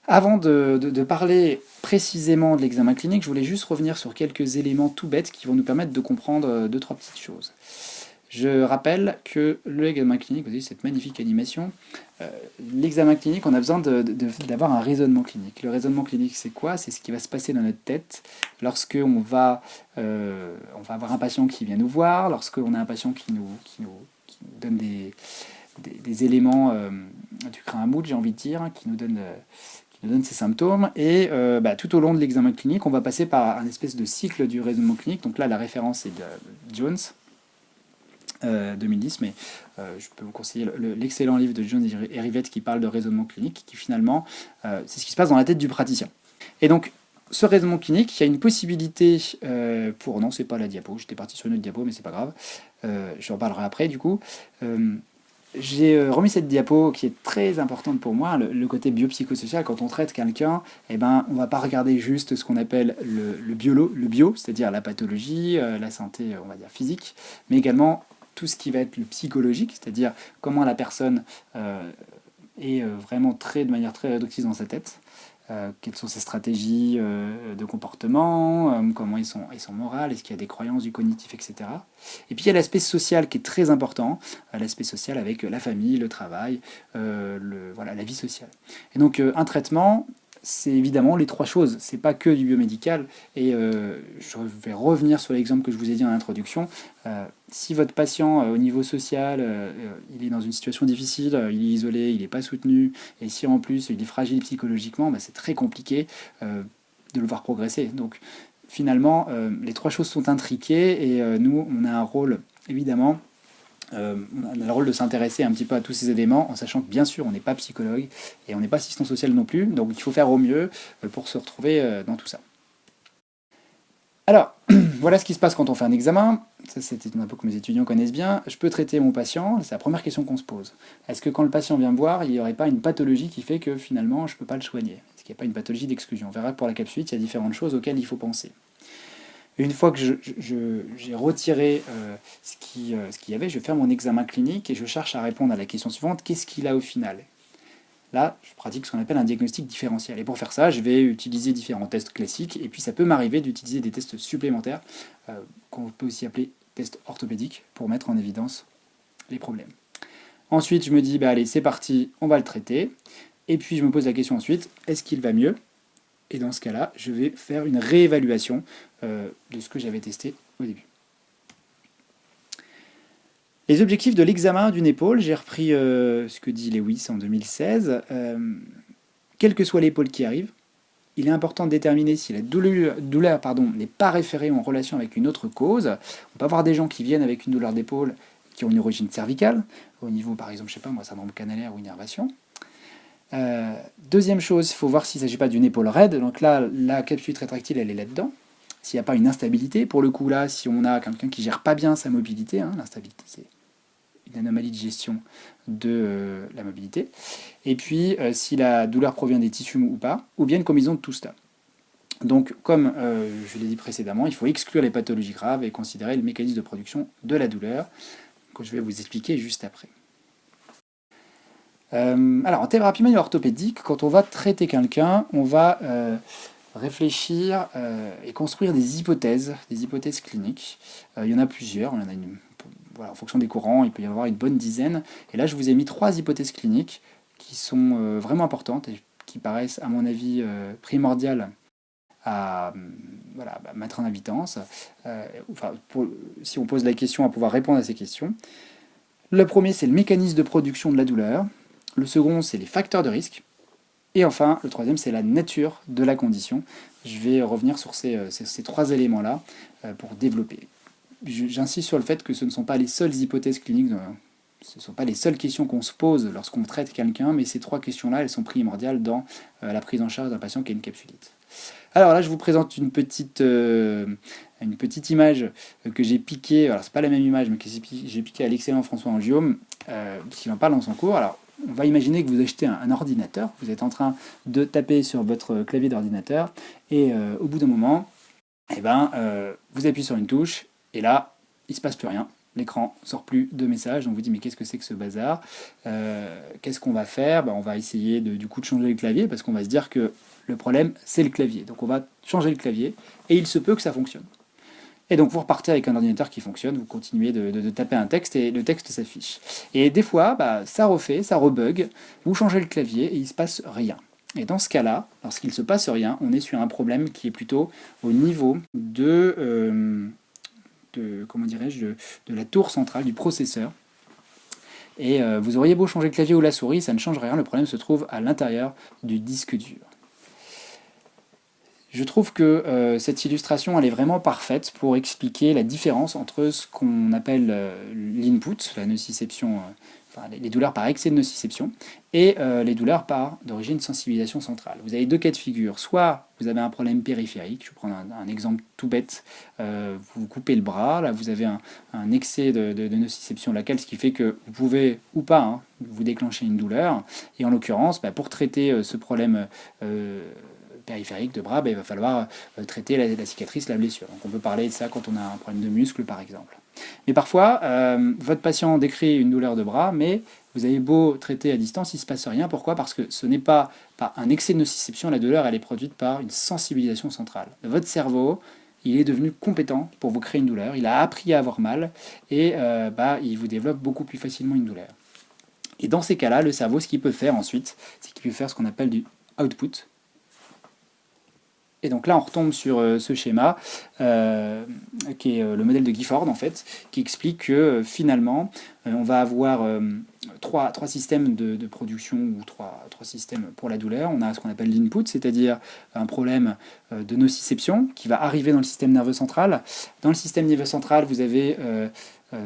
Avant de parler précisément de l'examen clinique, je voulais juste revenir sur quelques éléments tout bêtes qui vont nous permettre de comprendre 2-3 petites choses. Je rappelle que l'examen clinique, vous voyez cette magnifique animation, l'examen clinique, on a besoin d'avoir un raisonnement clinique. Le raisonnement clinique, c'est quoi? C'est ce qui va se passer dans notre tête lorsque on va avoir un patient qui vient nous voir, lorsqu'on a un patient qui nous donne des éléments du crin à moudre, j'ai envie de dire, hein, qui nous donne ses symptômes. Et tout au long de l'examen clinique, on va passer par un espèce de cycle du raisonnement clinique. Donc là, la référence est de Jones, 2010, mais je peux vous conseiller l'excellent livre de Jones et Rivette qui parle de raisonnement clinique, qui finalement, c'est ce qui se passe dans la tête du praticien. Et donc, ce raisonnement clinique, il y a une possibilité non, c'est pas la diapo, j'étais parti sur une autre diapo, mais c'est pas grave, j'en parlerai après du coup. J'ai remis cette diapo qui est très importante pour moi, le côté biopsychosocial. Quand on traite quelqu'un, on ne va pas regarder juste ce qu'on appelle le bio, c'est-à-dire la pathologie, la santé, on va dire physique, mais également tout ce qui va être le psychologique, c'est-à-dire comment la personne est vraiment de manière très réductrice dans sa tête. quelles sont ses stratégies de comportement, comment ils sont morales, est-ce qu'il y a des croyances, du cognitif, etc. Et puis il y a l'aspect social qui est très important, l'aspect social avec la famille, le travail, voilà, la vie sociale. Et donc un traitement, c'est évidemment les trois choses, c'est pas que du biomédical, et je vais revenir sur l'exemple que je vous ai dit en introduction. Si votre patient au niveau social, il est dans une situation difficile, il est isolé, il n'est pas soutenu, et si en plus il est fragile psychologiquement, c'est très compliqué de le voir progresser. Donc finalement, les trois choses sont intriquées, et nous, on a un rôle, évidemment, on a le rôle de s'intéresser un petit peu à tous ces éléments, en sachant que bien sûr on n'est pas psychologue et on n'est pas assistant social non plus, donc il faut faire au mieux pour se retrouver dans tout ça. Alors, voilà ce qui se passe quand on fait un examen. Ça, c'est un peu que mes étudiants connaissent bien. Je peux traiter mon patient, c'est la première question qu'on se pose. Est-ce que quand le patient vient me voir, il n'y aurait pas une pathologie qui fait que finalement je ne peux pas le soigner? Est-ce qu'il n'y a pas une pathologie d'exclusion? On verra que pour la capsulite, il y a différentes choses auxquelles il faut penser. Une fois que j'ai retiré ce qu'il y avait, je vais faire mon examen clinique et je cherche à répondre à la question suivante, qu'est-ce qu'il a au final? Là, je pratique ce qu'on appelle un diagnostic différentiel. Et pour faire ça, je vais utiliser différents tests classiques, et puis ça peut m'arriver d'utiliser des tests supplémentaires, qu'on peut aussi appeler tests orthopédiques, pour mettre en évidence les problèmes. Ensuite, je me dis, allez, c'est parti, on va le traiter. Et puis je me pose la question ensuite, est-ce qu'il va mieux? Et dans ce cas-là, je vais faire une réévaluation de ce que j'avais testé au début. Les objectifs de l'examen d'une épaule, j'ai repris ce que dit Lewis en 2016. Quelle que soit l'épaule qui arrive, il est important de déterminer si la douleur n'est pas référée en relation avec une autre cause. On peut avoir des gens qui viennent avec une douleur d'épaule qui ont une origine cervicale, au niveau par exemple, je sais pas moi, syndrome canalaire ou innervation. Deuxième chose, il faut voir s'il ne s'agit pas d'une épaule raide. Donc là, la capsule rétractile, elle est là-dedans. S'il n'y a pas une instabilité, pour le coup là, si on a quelqu'un qui gère pas bien sa mobilité, l'instabilité c'est une anomalie de gestion de la mobilité. Et puis, si la douleur provient des tissus mous ou pas, ou bien une combinaison de tout ça. Donc, comme je l'ai dit précédemment, il faut exclure les pathologies graves et considérer le mécanisme de production de la douleur, que je vais vous expliquer juste après. Alors, en thérapie manuelle orthopédique, quand on va traiter quelqu'un, on va réfléchir et construire des hypothèses cliniques. Il y en a plusieurs, il y en a voilà, en fonction des courants, il peut y avoir une bonne dizaine. Et là, je vous ai mis 3 hypothèses cliniques qui sont vraiment importantes et qui paraissent, à mon avis, primordiales à mettre en évidence. Si on pose la question, à pouvoir répondre à ces questions. Le premier, c'est le mécanisme de production de la douleur. Le second, c'est les facteurs de risque. Et enfin, le troisième, c'est la nature de la condition. Je vais revenir sur ces 3 éléments-là pour développer. J'insiste sur le fait que ce ne sont pas les seules hypothèses cliniques, ce ne sont pas les seules questions qu'on se pose lorsqu'on traite quelqu'un, mais ces 3 questions-là, elles sont primordiales dans la prise en charge d'un patient qui a une capsulite. Alors là, je vous présente une petite image que j'ai piquée, alors c'est pas la même image, mais que j'ai piquée à l'excellent François Angiaume, qui en parle dans son cours. Alors, on va imaginer que vous achetez un ordinateur, vous êtes en train de taper sur votre clavier d'ordinateur, et au bout d'un moment, vous appuyez sur une touche, et là, il ne se passe plus rien. L'écran ne sort plus de message. Donc vous dites, mais qu'est-ce que c'est que ce bazar? Qu'est-ce qu'on va faire? On va essayer de changer le clavier, parce qu'on va se dire que le problème, c'est le clavier. Donc on va changer le clavier, et il se peut que ça fonctionne. Et donc vous repartez avec un ordinateur qui fonctionne, vous continuez de taper un texte, et le texte s'affiche. Et des fois, ça refait, ça rebug, vous changez le clavier, et il ne se passe rien. Et dans ce cas-là, lorsqu'il ne se passe rien, on est sur un problème qui est plutôt au niveau de la tour centrale, du processeur. Et vous auriez beau changer le clavier ou la souris, ça ne change rien, le problème se trouve à l'intérieur du disque dur. Je trouve que cette illustration, elle est vraiment parfaite pour expliquer la différence entre ce qu'on appelle l'input, la nociception, les douleurs par excès de nociception, et les douleurs d'origine sensibilisation centrale. Vous avez 2 cas de figure. Soit vous avez un problème périphérique, je vais prendre un exemple tout bête, vous coupez le bras, là vous avez un excès de nociception locale, ce qui fait que vous pouvez ou pas vous déclencher une douleur, et en l'occurrence, pour traiter ce problème périphérique de bras, il va falloir traiter la cicatrice, la blessure. Donc on peut parler de ça quand on a un problème de muscle par exemple. Mais parfois, votre patient décrit une douleur de bras, mais vous avez beau traiter à distance, il ne se passe rien. Pourquoi? Parce que ce n'est pas par un excès de nociception, la douleur elle est produite par une sensibilisation centrale. Votre cerveau, il est devenu compétent pour vous créer une douleur, il a appris à avoir mal, et il vous développe beaucoup plus facilement une douleur. Et dans ces cas-là, le cerveau, ce qu'il peut faire ensuite, c'est qu'il peut faire ce qu'on appelle du output. Et donc là, on retombe sur ce schéma, qui est le modèle de Gifford, en fait, qui explique que finalement, on va avoir trois systèmes de production, ou trois systèmes pour la douleur. On a ce qu'on appelle l'input, c'est-à-dire un problème de nociception qui va arriver dans le système nerveux central. Dans le système nerveux central, vous avez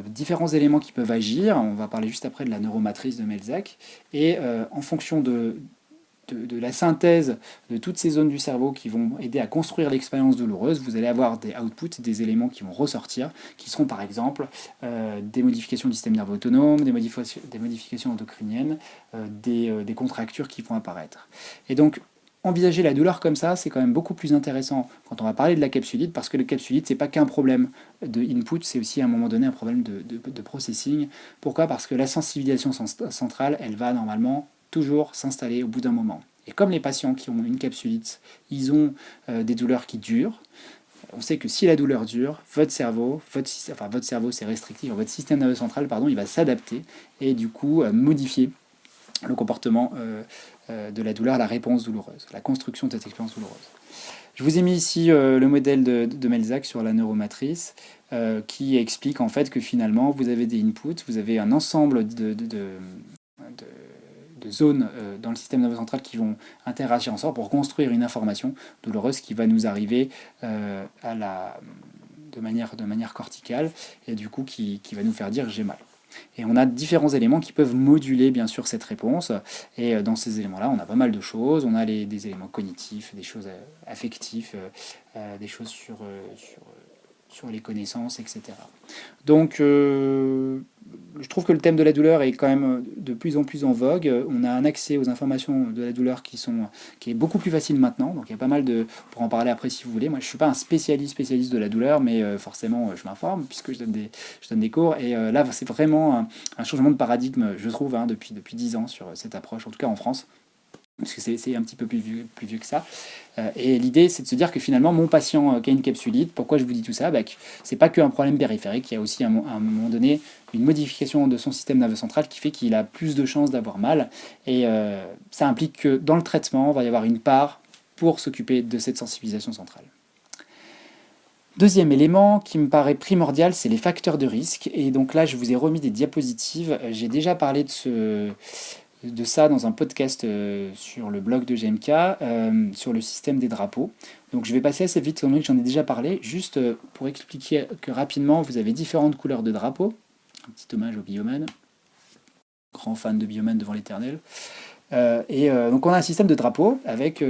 différents éléments qui peuvent agir. On va parler juste après de la neuromatrice de Melzack. Et en fonction de la synthèse de toutes ces zones du cerveau qui vont aider à construire l'expérience douloureuse, vous allez avoir des outputs, des éléments qui vont ressortir, qui seront par exemple des modifications du système nerveux autonome, des modifications endocriniennes, des contractures qui vont apparaître. Et donc, envisager la douleur comme ça, c'est quand même beaucoup plus intéressant quand on va parler de la capsulite, parce que le capsulite, c'est pas qu'un problème de input, c'est aussi à un moment donné un problème de processing. Pourquoi? Parce que la sensibilisation centrale, elle va normalement toujours s'installer au bout d'un moment. Et comme les patients qui ont une capsulite, ils ont des douleurs qui durent, on sait que si la douleur dure, votre cerveau c'est restrictif, votre système nerveux central, il va s'adapter et du coup modifier le comportement de la douleur, la réponse douloureuse, la construction de cette expérience douloureuse. Je vous ai mis ici le modèle de Melzack sur la neuromatrice qui explique en fait que finalement vous avez des inputs, vous avez un ensemble de zones dans le système nerveux central qui vont interagir ensemble pour construire une information douloureuse qui va nous arriver de manière corticale et du coup qui va nous faire dire j'ai mal. Et on a différents éléments qui peuvent moduler bien sûr cette réponse. Et dans ces éléments-là, on a pas mal de choses. On a des éléments cognitifs, des choses affectives, des choses sur les connaissances, etc. Donc, je trouve que le thème de la douleur est quand même de plus en plus en vogue. On a un accès aux informations de la douleur qui est beaucoup plus facile maintenant. Donc, il y a pas mal de... On pourra en parler après si vous voulez. Moi, je ne suis pas un spécialiste de la douleur, mais forcément, je m'informe puisque je donne des cours. Et là, c'est vraiment un changement de paradigme, je trouve, depuis 10 ans sur cette approche, en tout cas en France. Parce que c'est un petit peu plus vieux que ça. Et l'idée, c'est de se dire que finalement, mon patient qui a une capsulite, pourquoi je vous dis tout ça? C'est pas qu'un problème périphérique, il y a aussi à un moment donné une modification de son système nerveux central qui fait qu'il a plus de chances d'avoir mal. Et ça implique que dans le traitement, il va y avoir une part pour s'occuper de cette sensibilisation centrale. Deuxième élément qui me paraît primordial, c'est les facteurs de risque. Et donc là, je vous ai remis des diapositives. J'ai déjà parlé de ça dans un podcast sur le blog de GMK, sur le système des drapeaux. Donc je vais passer assez vite, étant donné que j'en ai déjà parlé, juste pour expliquer que rapidement, vous avez différentes couleurs de drapeaux. Un petit hommage au Bioman, grand fan de Bioman devant l'éternel. Donc on a un système de drapeaux avec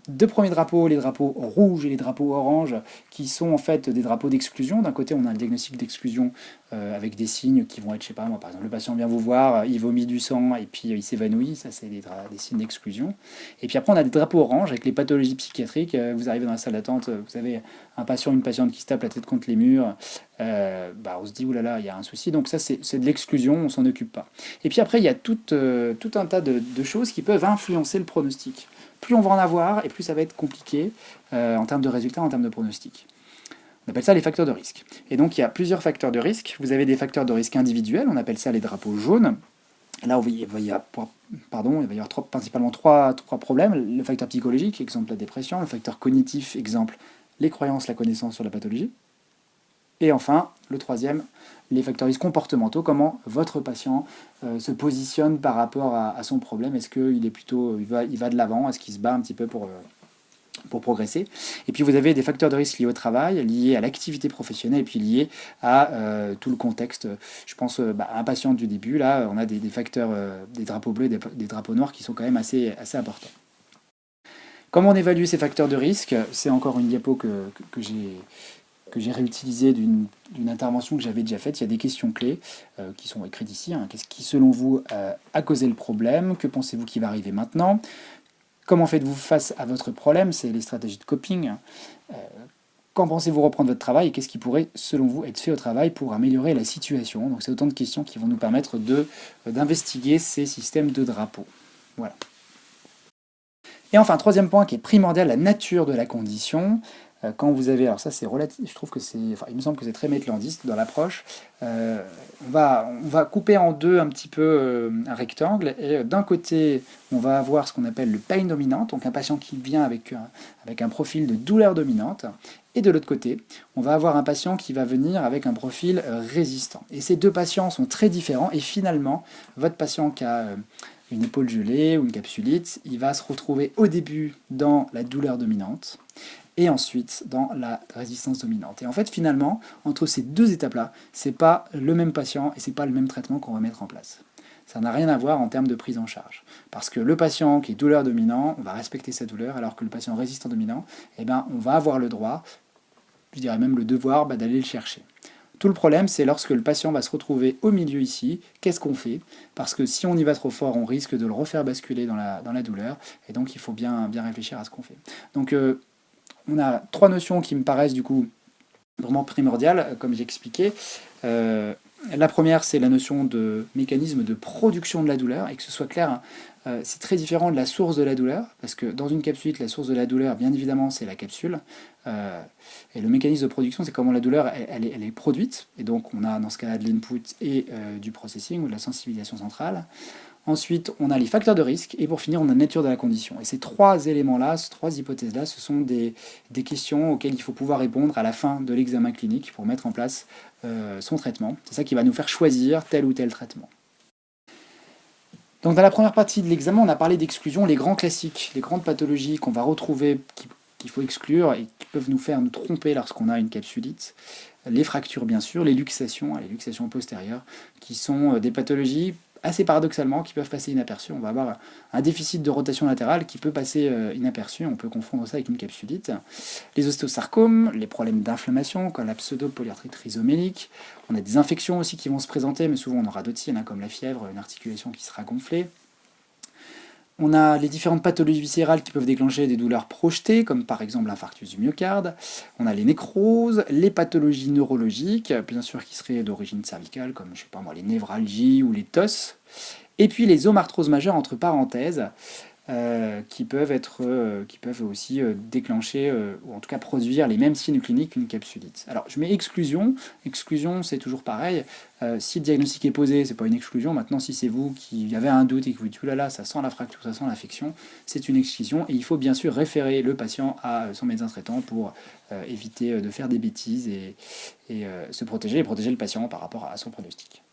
deux premiers drapeaux, les drapeaux rouges et les drapeaux oranges, qui sont en fait des drapeaux d'exclusion. D'un côté, on a le diagnostic d'exclusion avec des signes qui vont être, je sais pas moi, par exemple, le patient vient vous voir, il vomit du sang et puis il s'évanouit, ça c'est des signes d'exclusion. Et puis après, on a des drapeaux oranges avec les pathologies psychiatriques. Vous arrivez dans la salle d'attente, vous avez un patient, une patiente qui se tape la tête contre les murs, on se dit, oulala, il y a un souci, donc ça c'est de l'exclusion, on s'en occupe pas. Et puis après, il y a tout un tas de choses qui peuvent influencer le pronostic. Plus on va en avoir, et plus ça va être compliqué en termes de résultats, en termes de pronostic. On appelle ça les facteurs de risque. Et donc il y a plusieurs facteurs de risque. Vous avez des facteurs de risque individuels, on appelle ça les drapeaux jaunes. Là, il va y avoir principalement trois problèmes. Le facteur psychologique, exemple la dépression. Le facteur cognitif, exemple les croyances, la connaissance sur la pathologie. Et enfin, le troisième, les facteurs risques comportementaux, comment votre patient se positionne par rapport à son problème. Est-ce qu'il est plutôt, il va de l'avant, est-ce qu'il se bat un petit peu pour progresser. Et puis vous avez des facteurs de risque liés au travail, liés à l'activité professionnelle, et puis liés à tout le contexte. Je pense à un patient du début, là, on a des facteurs, des drapeaux bleus, des drapeaux noirs qui sont quand même assez importants. Comment on évalue ces facteurs de risque? C'est encore une diapo que j'ai réutilisé d'une intervention que j'avais déjà faite. Il y a des questions clés qui sont écrites ici. Qu'est-ce qui, selon vous, a causé le problème? Que pensez-vous qui va arriver maintenant? Comment faites-vous face à votre problème? C'est les stratégies de coping. Quand pensez-vous reprendre votre travail et qu'est-ce qui pourrait, selon vous, être fait au travail pour améliorer la situation? Donc c'est autant de questions qui vont nous permettre d'investiguer ces systèmes de drapeaux. Voilà. Et enfin, troisième point qui est primordial, la nature de la condition. Quand vous avez, alors ça c'est relatif, je trouve que c'est, enfin il me semble que c'est très maitlandiste dans l'approche. On va couper en deux un petit peu un rectangle et d'un côté on va avoir ce qu'on appelle le pain dominant, donc un patient qui vient avec un profil de douleur dominante, et de l'autre côté on va avoir un patient qui va venir avec un profil résistant. Et ces deux patients sont très différents et finalement votre patient qui a une épaule gelée ou une capsulite, il va se retrouver au début dans la douleur dominante et ensuite dans la résistance dominante. Et en fait, finalement, entre ces deux étapes-là, c'est pas le même patient et c'est pas le même traitement qu'on va mettre en place. Ça n'a rien à voir en termes de prise en charge. Parce que le patient qui est douleur dominant, on va respecter sa douleur, alors que le patient résistant dominant, eh ben, on va avoir le droit, je dirais même le devoir, d'aller le chercher. Tout le problème, c'est lorsque le patient va se retrouver au milieu ici, qu'est-ce qu'on fait? Parce que si on y va trop fort, on risque de le refaire basculer dans la douleur, et donc il faut bien réfléchir à ce qu'on fait. Donc on a trois notions qui me paraissent du coup vraiment primordiales, comme j'ai expliqué. La première, c'est la notion de mécanisme de production de la douleur, et que ce soit clair, c'est très différent de la source de la douleur, parce que dans une capsulite, la source de la douleur, bien évidemment, c'est la capsule, et le mécanisme de production, c'est comment la douleur elle est produite, et donc on a dans ce cas-là de l'input et du processing, ou de la sensibilisation centrale. Ensuite, on a les facteurs de risque, et pour finir, on a la nature de la condition. Et ces trois éléments-là, ces trois hypothèses-là, ce sont des questions auxquelles il faut pouvoir répondre à la fin de l'examen clinique pour mettre en place son traitement. C'est ça qui va nous faire choisir tel ou tel traitement. Donc dans la première partie de l'examen, on a parlé d'exclusion, les grands classiques, les grandes pathologies qu'on va retrouver, qu'il faut exclure et qui peuvent nous faire nous tromper lorsqu'on a une capsulite. Les fractures, bien sûr, les luxations postérieures, qui sont des pathologies assez paradoxalement, qui peuvent passer inaperçues. On va avoir un déficit de rotation latérale qui peut passer inaperçu. On peut confondre ça avec une capsulite. Les ostéosarcomes, les problèmes d'inflammation, comme la pseudo-polyarthrite rhizomélique. On a des infections aussi qui vont se présenter, mais souvent on aura d'autres signes, comme la fièvre, une articulation qui sera gonflée. On a les différentes pathologies viscérales qui peuvent déclencher des douleurs projetées, comme par exemple l'infarctus du myocarde. On a les nécroses, les pathologies neurologiques, bien sûr qui seraient d'origine cervicale, comme je sais pas moi, les névralgies ou les TOS. Et puis les omarthroses majeures entre parenthèses, qui peuvent aussi déclencher, ou en tout cas produire les mêmes signes cliniques qu'une capsulite. Alors je mets exclusion. Exclusion, c'est toujours pareil. Si le diagnostic est posé, c'est pas une exclusion. Maintenant, si c'est vous qui avez un doute et que vous dites oulala, ça sent la fracture, ça sent l'infection, c'est une exclusion. Et il faut bien sûr référer le patient à son médecin traitant pour éviter de faire des bêtises et se protéger et protéger le patient par rapport à son pronostic.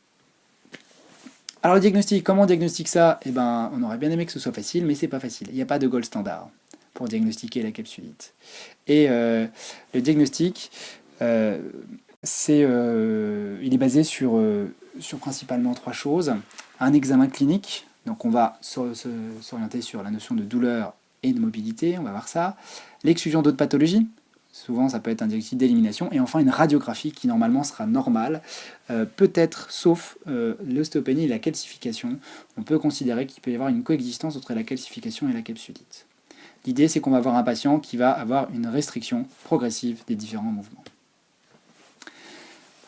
Alors le diagnostic, comment on diagnostique ça? Eh ben, on aurait bien aimé que ce soit facile, mais c'est pas facile. Il n'y a pas de gold standard pour diagnostiquer la capsulite. Et le diagnostic, il est basé sur principalement trois choses. Un examen clinique, donc on va s'orienter sur la notion de douleur et de mobilité, on va voir ça. L'exclusion d'autres pathologies. Souvent, ça peut être un diagnostic d'élimination. Et enfin, une radiographie qui, normalement, sera normale. Peut-être, sauf l'ostéopénie et la calcification. On peut considérer qu'il peut y avoir une coexistence entre la calcification et la capsulite. L'idée, c'est qu'on va avoir un patient qui va avoir une restriction progressive des différents mouvements.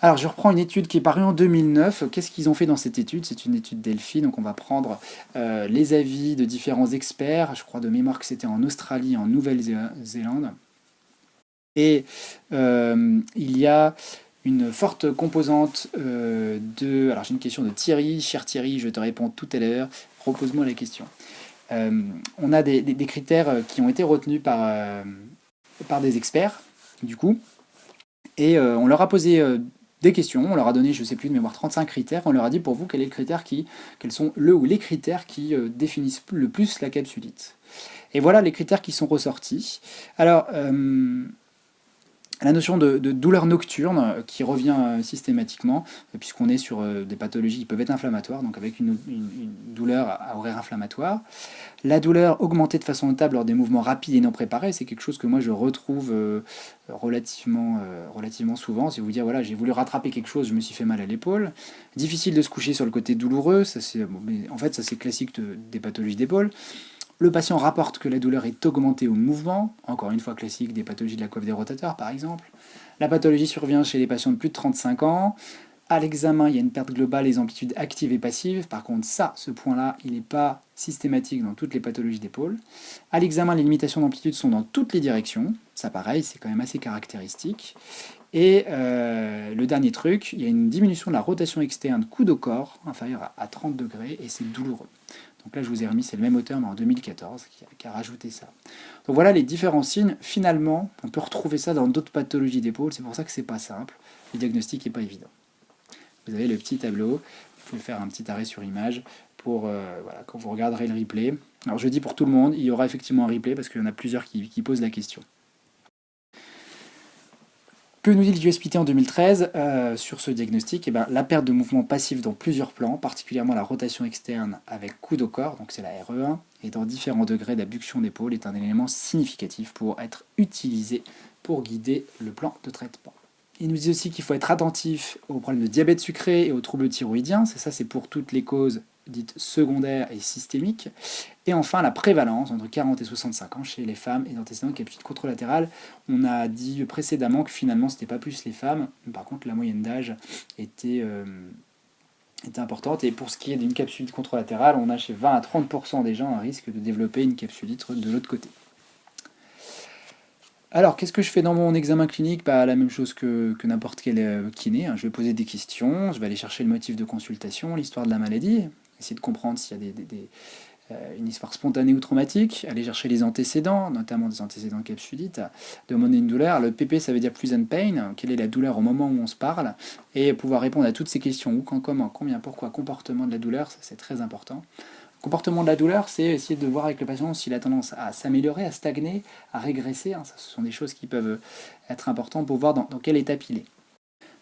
Alors, je reprends une étude qui est parue en 2009. Qu'est-ce qu'ils ont fait dans cette étude? C'est une étude Delphi. Donc, on va prendre les avis de différents experts. Je crois de mémoire que c'était en Australie et en Nouvelle-Zélande. Et il y a une forte composante Alors j'ai une question de Thierry. Cher Thierry, je te réponds tout à l'heure. Repose-moi la question. On a des critères qui ont été retenus par des experts, du coup. Et on leur a posé des questions. On leur a donné, je ne sais plus de mémoire, 35 critères. On leur a dit pour vous, quels sont le ou les critères qui définissent le plus la capsulite. Et voilà les critères qui sont ressortis. Alors... la notion de douleur nocturne qui revient systématiquement, puisqu'on est sur des pathologies qui peuvent être inflammatoires, donc avec une douleur à horaire inflammatoire. La douleur augmentée de façon notable lors des mouvements rapides et non préparés, c'est quelque chose que moi je retrouve relativement souvent. C'est vous dire, voilà, j'ai voulu rattraper quelque chose, je me suis fait mal à l'épaule. Difficile de se coucher sur le côté douloureux, en fait ça c'est classique des pathologies d'épaule. Le patient rapporte que la douleur est augmentée au mouvement, encore une fois classique des pathologies de la coiffe des rotateurs par exemple. La pathologie survient chez les patients de plus de 35 ans. À l'examen, il y a une perte globale des amplitudes actives et passives. Par contre, ce point-là, il n'est pas systématique dans toutes les pathologies d'épaule. À l'examen, les limitations d'amplitude sont dans toutes les directions. Ça, pareil, c'est quand même assez caractéristique. Et le dernier truc, il y a une diminution de la rotation externe coude au corps inférieure à 30 degrés et c'est douloureux. Donc là, je vous ai remis, c'est le même auteur, mais en 2014, qui a rajouté ça. Donc voilà les différents signes. Finalement, on peut retrouver ça dans d'autres pathologies d'épaule. C'est pour ça que c'est pas simple. Le diagnostic n'est pas évident. Vous avez le petit tableau. Vous pouvez faire un petit arrêt sur image pour voilà, quand vous regarderez le replay. Alors je dis pour tout le monde, il y aura effectivement un replay parce qu'il y en a plusieurs qui posent la question. Que nous dit le USPT en 2013 sur ce diagnostic? La perte de mouvement passif dans plusieurs plans, particulièrement la rotation externe avec coude au corps, donc c'est la RE1, et dans différents degrés d'abduction d'épaule, est un élément significatif pour être utilisé pour guider le plan de traitement. Il nous dit aussi qu'il faut être attentif aux problèmes de diabète sucré et aux troubles thyroïdiens. C'est pour toutes les causes dites secondaires et systémiques. Et enfin, la prévalence entre 40 et 65 ans chez les femmes et d'antécédents de capsules contralatérales. On a dit précédemment que finalement, ce n'était pas plus les femmes. Par contre, la moyenne d'âge était importante. Et pour ce qui est d'une capsulite contralatérale, on a chez 20 à 30% des gens un risque de développer une capsulite de l'autre côté. Alors, qu'est-ce que je fais dans mon examen clinique? La même chose que n'importe quel kiné. Je vais poser des questions, je vais aller chercher le motif de consultation, l'histoire de la maladie, essayer de comprendre s'il y a une histoire spontanée ou traumatique, aller chercher les antécédents, notamment des antécédents de capsulite, demander une douleur. Le PP, ça veut dire present pain, quelle est la douleur au moment où on se parle, et pouvoir répondre à toutes ces questions, où, quand, comment, combien, pourquoi, comportement de la douleur, ça c'est très important. Comportement de la douleur, c'est essayer de voir avec le patient s'il a tendance à s'améliorer, à stagner, à régresser. Ça, ce sont des choses qui peuvent être importantes pour voir dans quelle étape il est.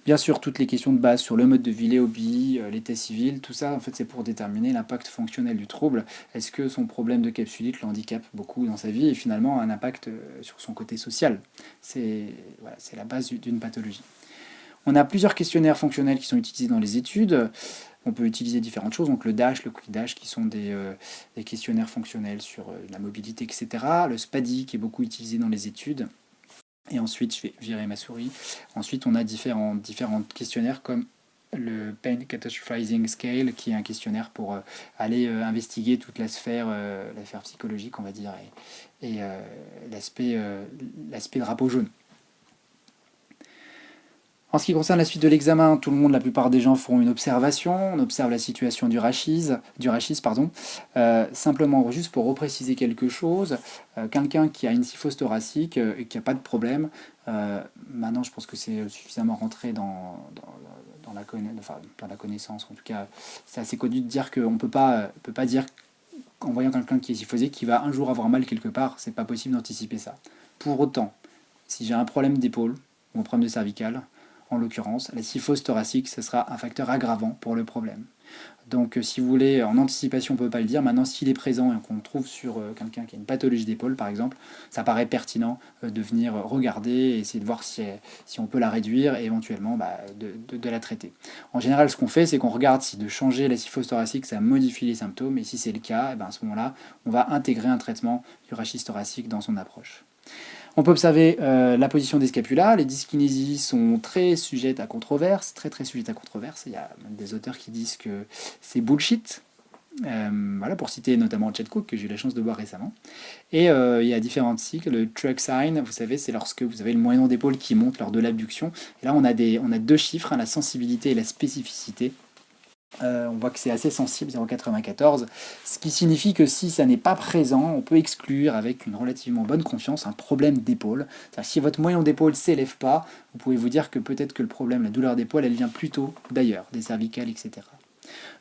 Bien sûr, toutes les questions de base sur le mode de vie, les hobbies, l'état civil, tout ça, en fait, c'est pour déterminer l'impact fonctionnel du trouble. Est-ce que son problème de capsulite le handicape beaucoup dans sa vie et finalement un impact sur son côté social? C'est la base d'une pathologie. On a plusieurs questionnaires fonctionnels qui sont utilisés dans les études. On peut utiliser différentes choses, donc le DASH, le Quick DASH, qui sont des questionnaires fonctionnels sur la mobilité, etc. Le SPADI, qui est beaucoup utilisé dans les études. Et ensuite, je vais virer ma souris. Ensuite, on a différents questionnaires comme le Pain Catastrophizing Scale, qui est un questionnaire pour aller investiguer toute la sphère psychologique, on va dire, et l'aspect drapeau jaune. En ce qui concerne la suite de l'examen, tout le monde, la plupart des gens feront une observation. On observe la situation du rachis. Simplement, juste pour repréciser quelque chose, quelqu'un qui a une syphose thoracique et qui n'a pas de problème, maintenant je pense que c'est suffisamment rentré dans la connaissance. En tout cas, c'est assez connu de dire qu'on ne peut pas dire, en voyant quelqu'un qui est syphosé, qu'il va un jour avoir mal quelque part. C'est pas possible d'anticiper ça. Pour autant, si j'ai un problème d'épaule ou un problème de cervicale, en l'occurrence, la syphose thoracique, ce sera un facteur aggravant pour le problème. Donc si vous voulez, en anticipation, on ne peut pas le dire. Maintenant, s'il est présent et qu'on le trouve sur quelqu'un qui a une pathologie d'épaule, par exemple, ça paraît pertinent de venir regarder et essayer de voir si on peut la réduire et éventuellement de la traiter. En général, ce qu'on fait, c'est qu'on regarde si de changer la syphose thoracique, ça modifie les symptômes. Et si c'est le cas, à ce moment-là, on va intégrer un traitement du rachis thoracique dans son approche. On peut observer la position des scapulas. Les dyskinésies sont très sujettes à controverse, très sujettes à controverse. Il y a même des auteurs qui disent que c'est bullshit. Pour citer notamment Chet Cook, que j'ai eu la chance de voir récemment. Et il y a différents cycles. Le truck sign, vous savez, c'est lorsque vous avez le moyen d'épaule qui monte lors de l'abduction. Et là, on a deux chiffres, la sensibilité et la spécificité. On voit que c'est assez sensible, 0,94, ce qui signifie que si ça n'est pas présent, on peut exclure avec une relativement bonne confiance un problème d'épaule. C'est-à-dire, si votre moyen d'épaule ne s'élève pas, vous pouvez vous dire que peut-être que le problème, la douleur d'épaule, elle vient plutôt d'ailleurs, des cervicales, etc.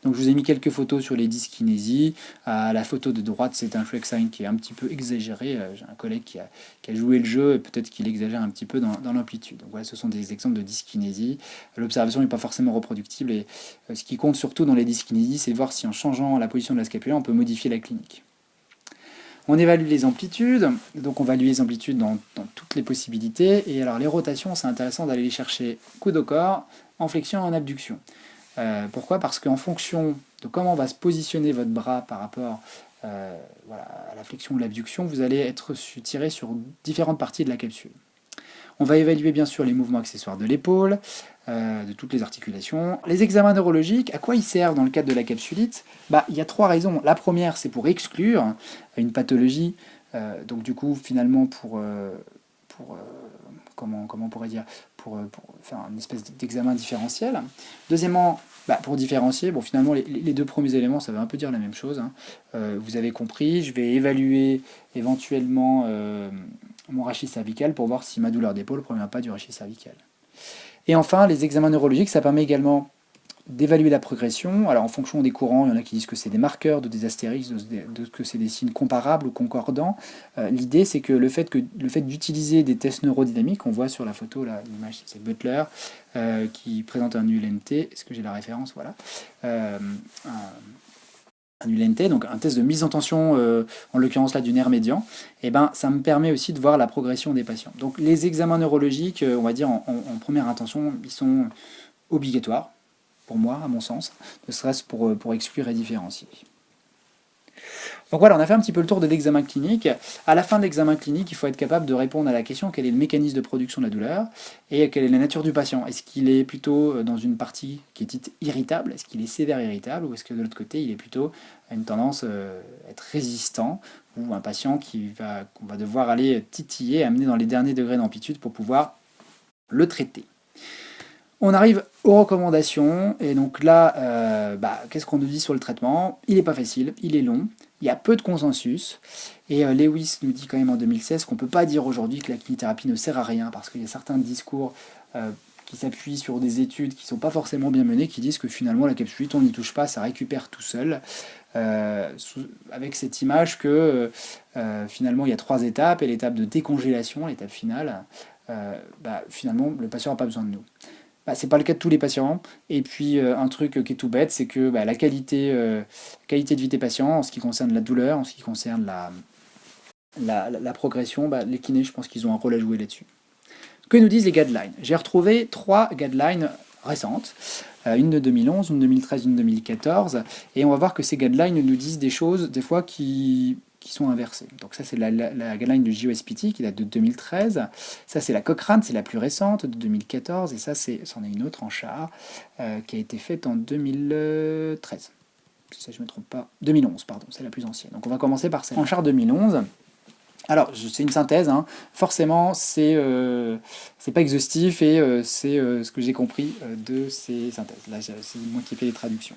Donc je vous ai mis quelques photos sur les dyskinésies. La photo de droite, c'est un track sign qui est un petit peu exagéré. J'ai un collègue qui a joué le jeu et peut-être qu'il exagère un petit peu dans l'amplitude. Donc voilà, ce sont des exemples de dyskinésie. L'observation n'est pas forcément reproductible et ce qui compte surtout dans les dyskinésies, c'est voir si en changeant la position de la scapula, on peut modifier la clinique. On évalue les amplitudes, donc on va évaluer les amplitudes dans toutes les possibilités. Et alors les rotations, c'est intéressant d'aller les chercher coude au corps, en flexion et en abduction. Pourquoi? Parce qu'en fonction Donc comment va se positionner votre bras par rapport voilà, à la flexion ou l'abduction, vous allez être tiré sur différentes parties de la capsule. On va évaluer bien sûr les mouvements accessoires de l'épaule, de toutes les articulations. Les examens neurologiques, à quoi ils servent dans le cadre de la capsulite? Il y a 3 raisons. La première, c'est pour exclure une pathologie, donc du coup finalement pour comment on pourrait dire, pour faire une espèce d'examen différentiel. Deuxièmement, pour différencier, bon finalement les 2 premiers éléments, ça veut un peu dire la même chose, hein. Vous avez compris, je vais évaluer éventuellement mon rachis cervical pour voir si ma douleur d'épaule ne provient pas du rachis cervical. Et enfin, les examens neurologiques, ça permet également d'évaluer la progression. Alors en fonction des courants, il y en a qui disent que c'est des marqueurs, d'autres des astérisques, d'autres que c'est des signes comparables ou concordants. L'idée, c'est que le fait d'utiliser des tests neurodynamiques, on voit sur la photo, là, l'image c'est Butler, qui présente un ULNT, est-ce que j'ai la référence? Voilà. Un ULNT, donc un test de mise en tension, en l'occurrence là du nerf médian, et ça me permet aussi de voir la progression des patients. Donc les examens neurologiques, on va dire en première intention, ils sont obligatoires, pour moi, à mon sens, ne serait-ce pour exclure et différencier. Donc voilà, on a fait un petit peu le tour de l'examen clinique. À la fin de l'examen clinique, il faut être capable de répondre à la question quel est le mécanisme de production de la douleur et quelle est la nature du patient. Est-ce qu'il est plutôt dans une partie qui est dite irritable? Est-ce qu'il est sévère irritable? Ou est-ce que de l'autre côté, il est plutôt à une tendance à être résistant, ou un patient qu'on va devoir aller titiller, amener dans les derniers degrés d'amplitude pour pouvoir le traiter? On arrive aux recommandations, et donc là, qu'est-ce qu'on nous dit sur le traitement? Il n'est pas facile, il est long, il y a peu de consensus, et Lewis nous dit quand même en 2016 qu'on ne peut pas dire aujourd'hui que la kinésithérapie ne sert à rien, parce qu'il y a certains discours qui s'appuient sur des études qui ne sont pas forcément bien menées, qui disent que finalement la capsulite, on n'y touche pas, ça récupère tout seul, avec cette image que finalement il y a 3 étapes, et l'étape de décongélation, l'étape finale, finalement le patient n'a pas besoin de nous. C'est pas le cas de tous les patients. Et puis un truc qui est tout bête, c'est que la qualité de vie des patients, en ce qui concerne la douleur, en ce qui concerne la progression, les kinés, je pense qu'ils ont un rôle à jouer là-dessus. Que nous disent les guidelines? J'ai retrouvé 3 guidelines récentes, une de 2011, une de 2013, une de 2014, et on va voir que ces guidelines nous disent des choses, des fois, qui sont inversées. Donc ça, c'est la guideline de JOSPT qui date de 2013. Ça, c'est la Cochrane, c'est la plus récente, de 2014. Et ça, c'en est une autre en char, qui a été faite en 2013. Si je ne me trompe pas. 2011, pardon, c'est la plus ancienne. Donc on va commencer par celle en char 2011. Alors, c'est une synthèse, hein. Forcément, c'est pas exhaustif, et c'est ce que j'ai compris de ces synthèses. Là, c'est moi qui ai fait les traductions.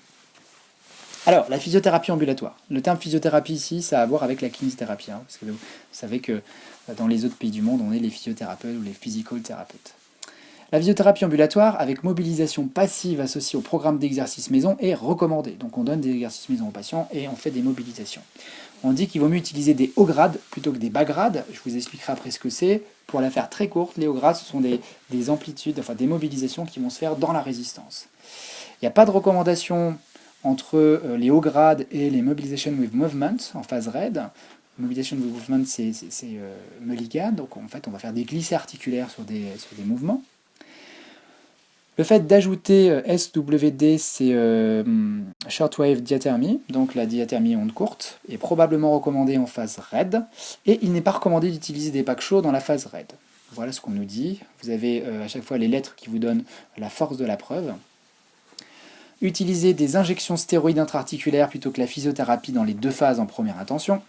Alors, la physiothérapie ambulatoire. Le terme physiothérapie ici, ça a à voir avec la kinésithérapie, hein, parce que vous savez que dans les autres pays du monde, on est les physiothérapeutes ou les physical thérapeutes. La physiothérapie ambulatoire, avec mobilisation passive associée au programme d'exercice maison, est recommandée. Donc on donne des exercices maison aux patients et on fait des mobilisations. On dit qu'il vaut mieux utiliser des hauts grades plutôt que des bas grades. Je vous expliquerai après ce que c'est. Pour la faire très courte, les hauts grades, ce sont des amplitudes, enfin des mobilisations qui vont se faire dans la résistance. Il n'y a pas de recommandation entre les hauts grades et les mobilization with movement en phase RAID. Mobilization with movement, c'est Mulligan, donc en fait on va faire des glissés articulaires sur des mouvements. Le fait d'ajouter SWD, c'est Shortwave Diathermy, donc la diathermie onde courte, est probablement recommandée en phase RAID, et il n'est pas recommandé d'utiliser des packs chauds dans la phase RAID. Voilà ce qu'on nous dit. Vous avez à chaque fois les lettres qui vous donnent la force de la preuve. Utiliser des injections stéroïdes intra-articulaires plutôt que la physiothérapie dans les 2 phases en première intention.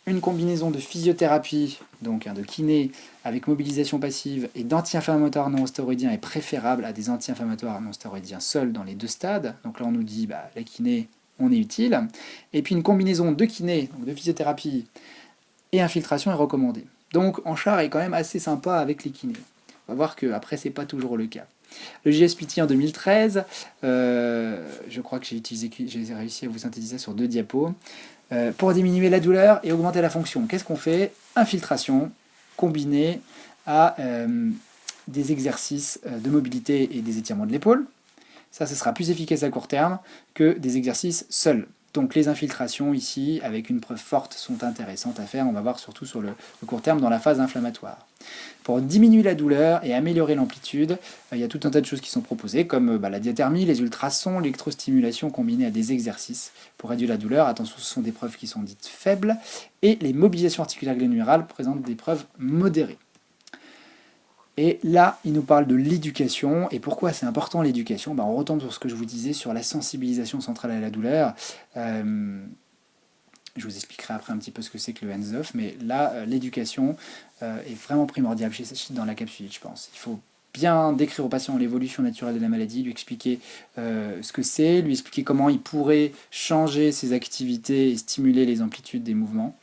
Une combinaison de physiothérapie, donc de kiné, avec mobilisation passive et d'anti-inflammatoires non-stéroïdiens est préférable à des anti-inflammatoires non-stéroïdiens seuls dans les 2 stades. Donc là on nous dit la kiné, on est utile. Et puis une combinaison de kiné, donc de physiothérapie et infiltration est recommandée. Donc en char est quand même assez sympa avec les kinés. On va voir qu'après c'est pas toujours le cas. Le JSPT en 2013, je crois que j'ai réussi à vous synthétiser sur 2 diapos. Pour diminuer la douleur et augmenter la fonction, qu'est-ce qu'on fait? Infiltration combinée à des exercices de mobilité et des étirements de l'épaule. Ça, ce sera plus efficace à court terme que des exercices seuls. Donc les infiltrations ici, avec une preuve forte, sont intéressantes à faire. On va voir surtout sur le court terme dans la phase inflammatoire. Pour diminuer la douleur et améliorer l'amplitude, il y a tout un tas de choses qui sont proposées, comme la diathermie, les ultrasons, l'électrostimulation combinée à des exercices pour réduire la douleur. Attention, ce sont des preuves qui sont dites faibles. Et les mobilisations articulaires glénurales présentent des preuves modérées. Et là, il nous parle de l'éducation. Et pourquoi c'est important l'éducation? On retombe sur ce que je vous disais sur la sensibilisation centrale à la douleur. Je vous expliquerai après un petit peu ce que c'est que le hands-off, mais là, l'éducation est vraiment primordiale dans la capsulite, je pense. Il faut bien décrire au patient l'évolution naturelle de la maladie, lui expliquer ce que c'est, lui expliquer comment il pourrait changer ses activités et stimuler les amplitudes des mouvements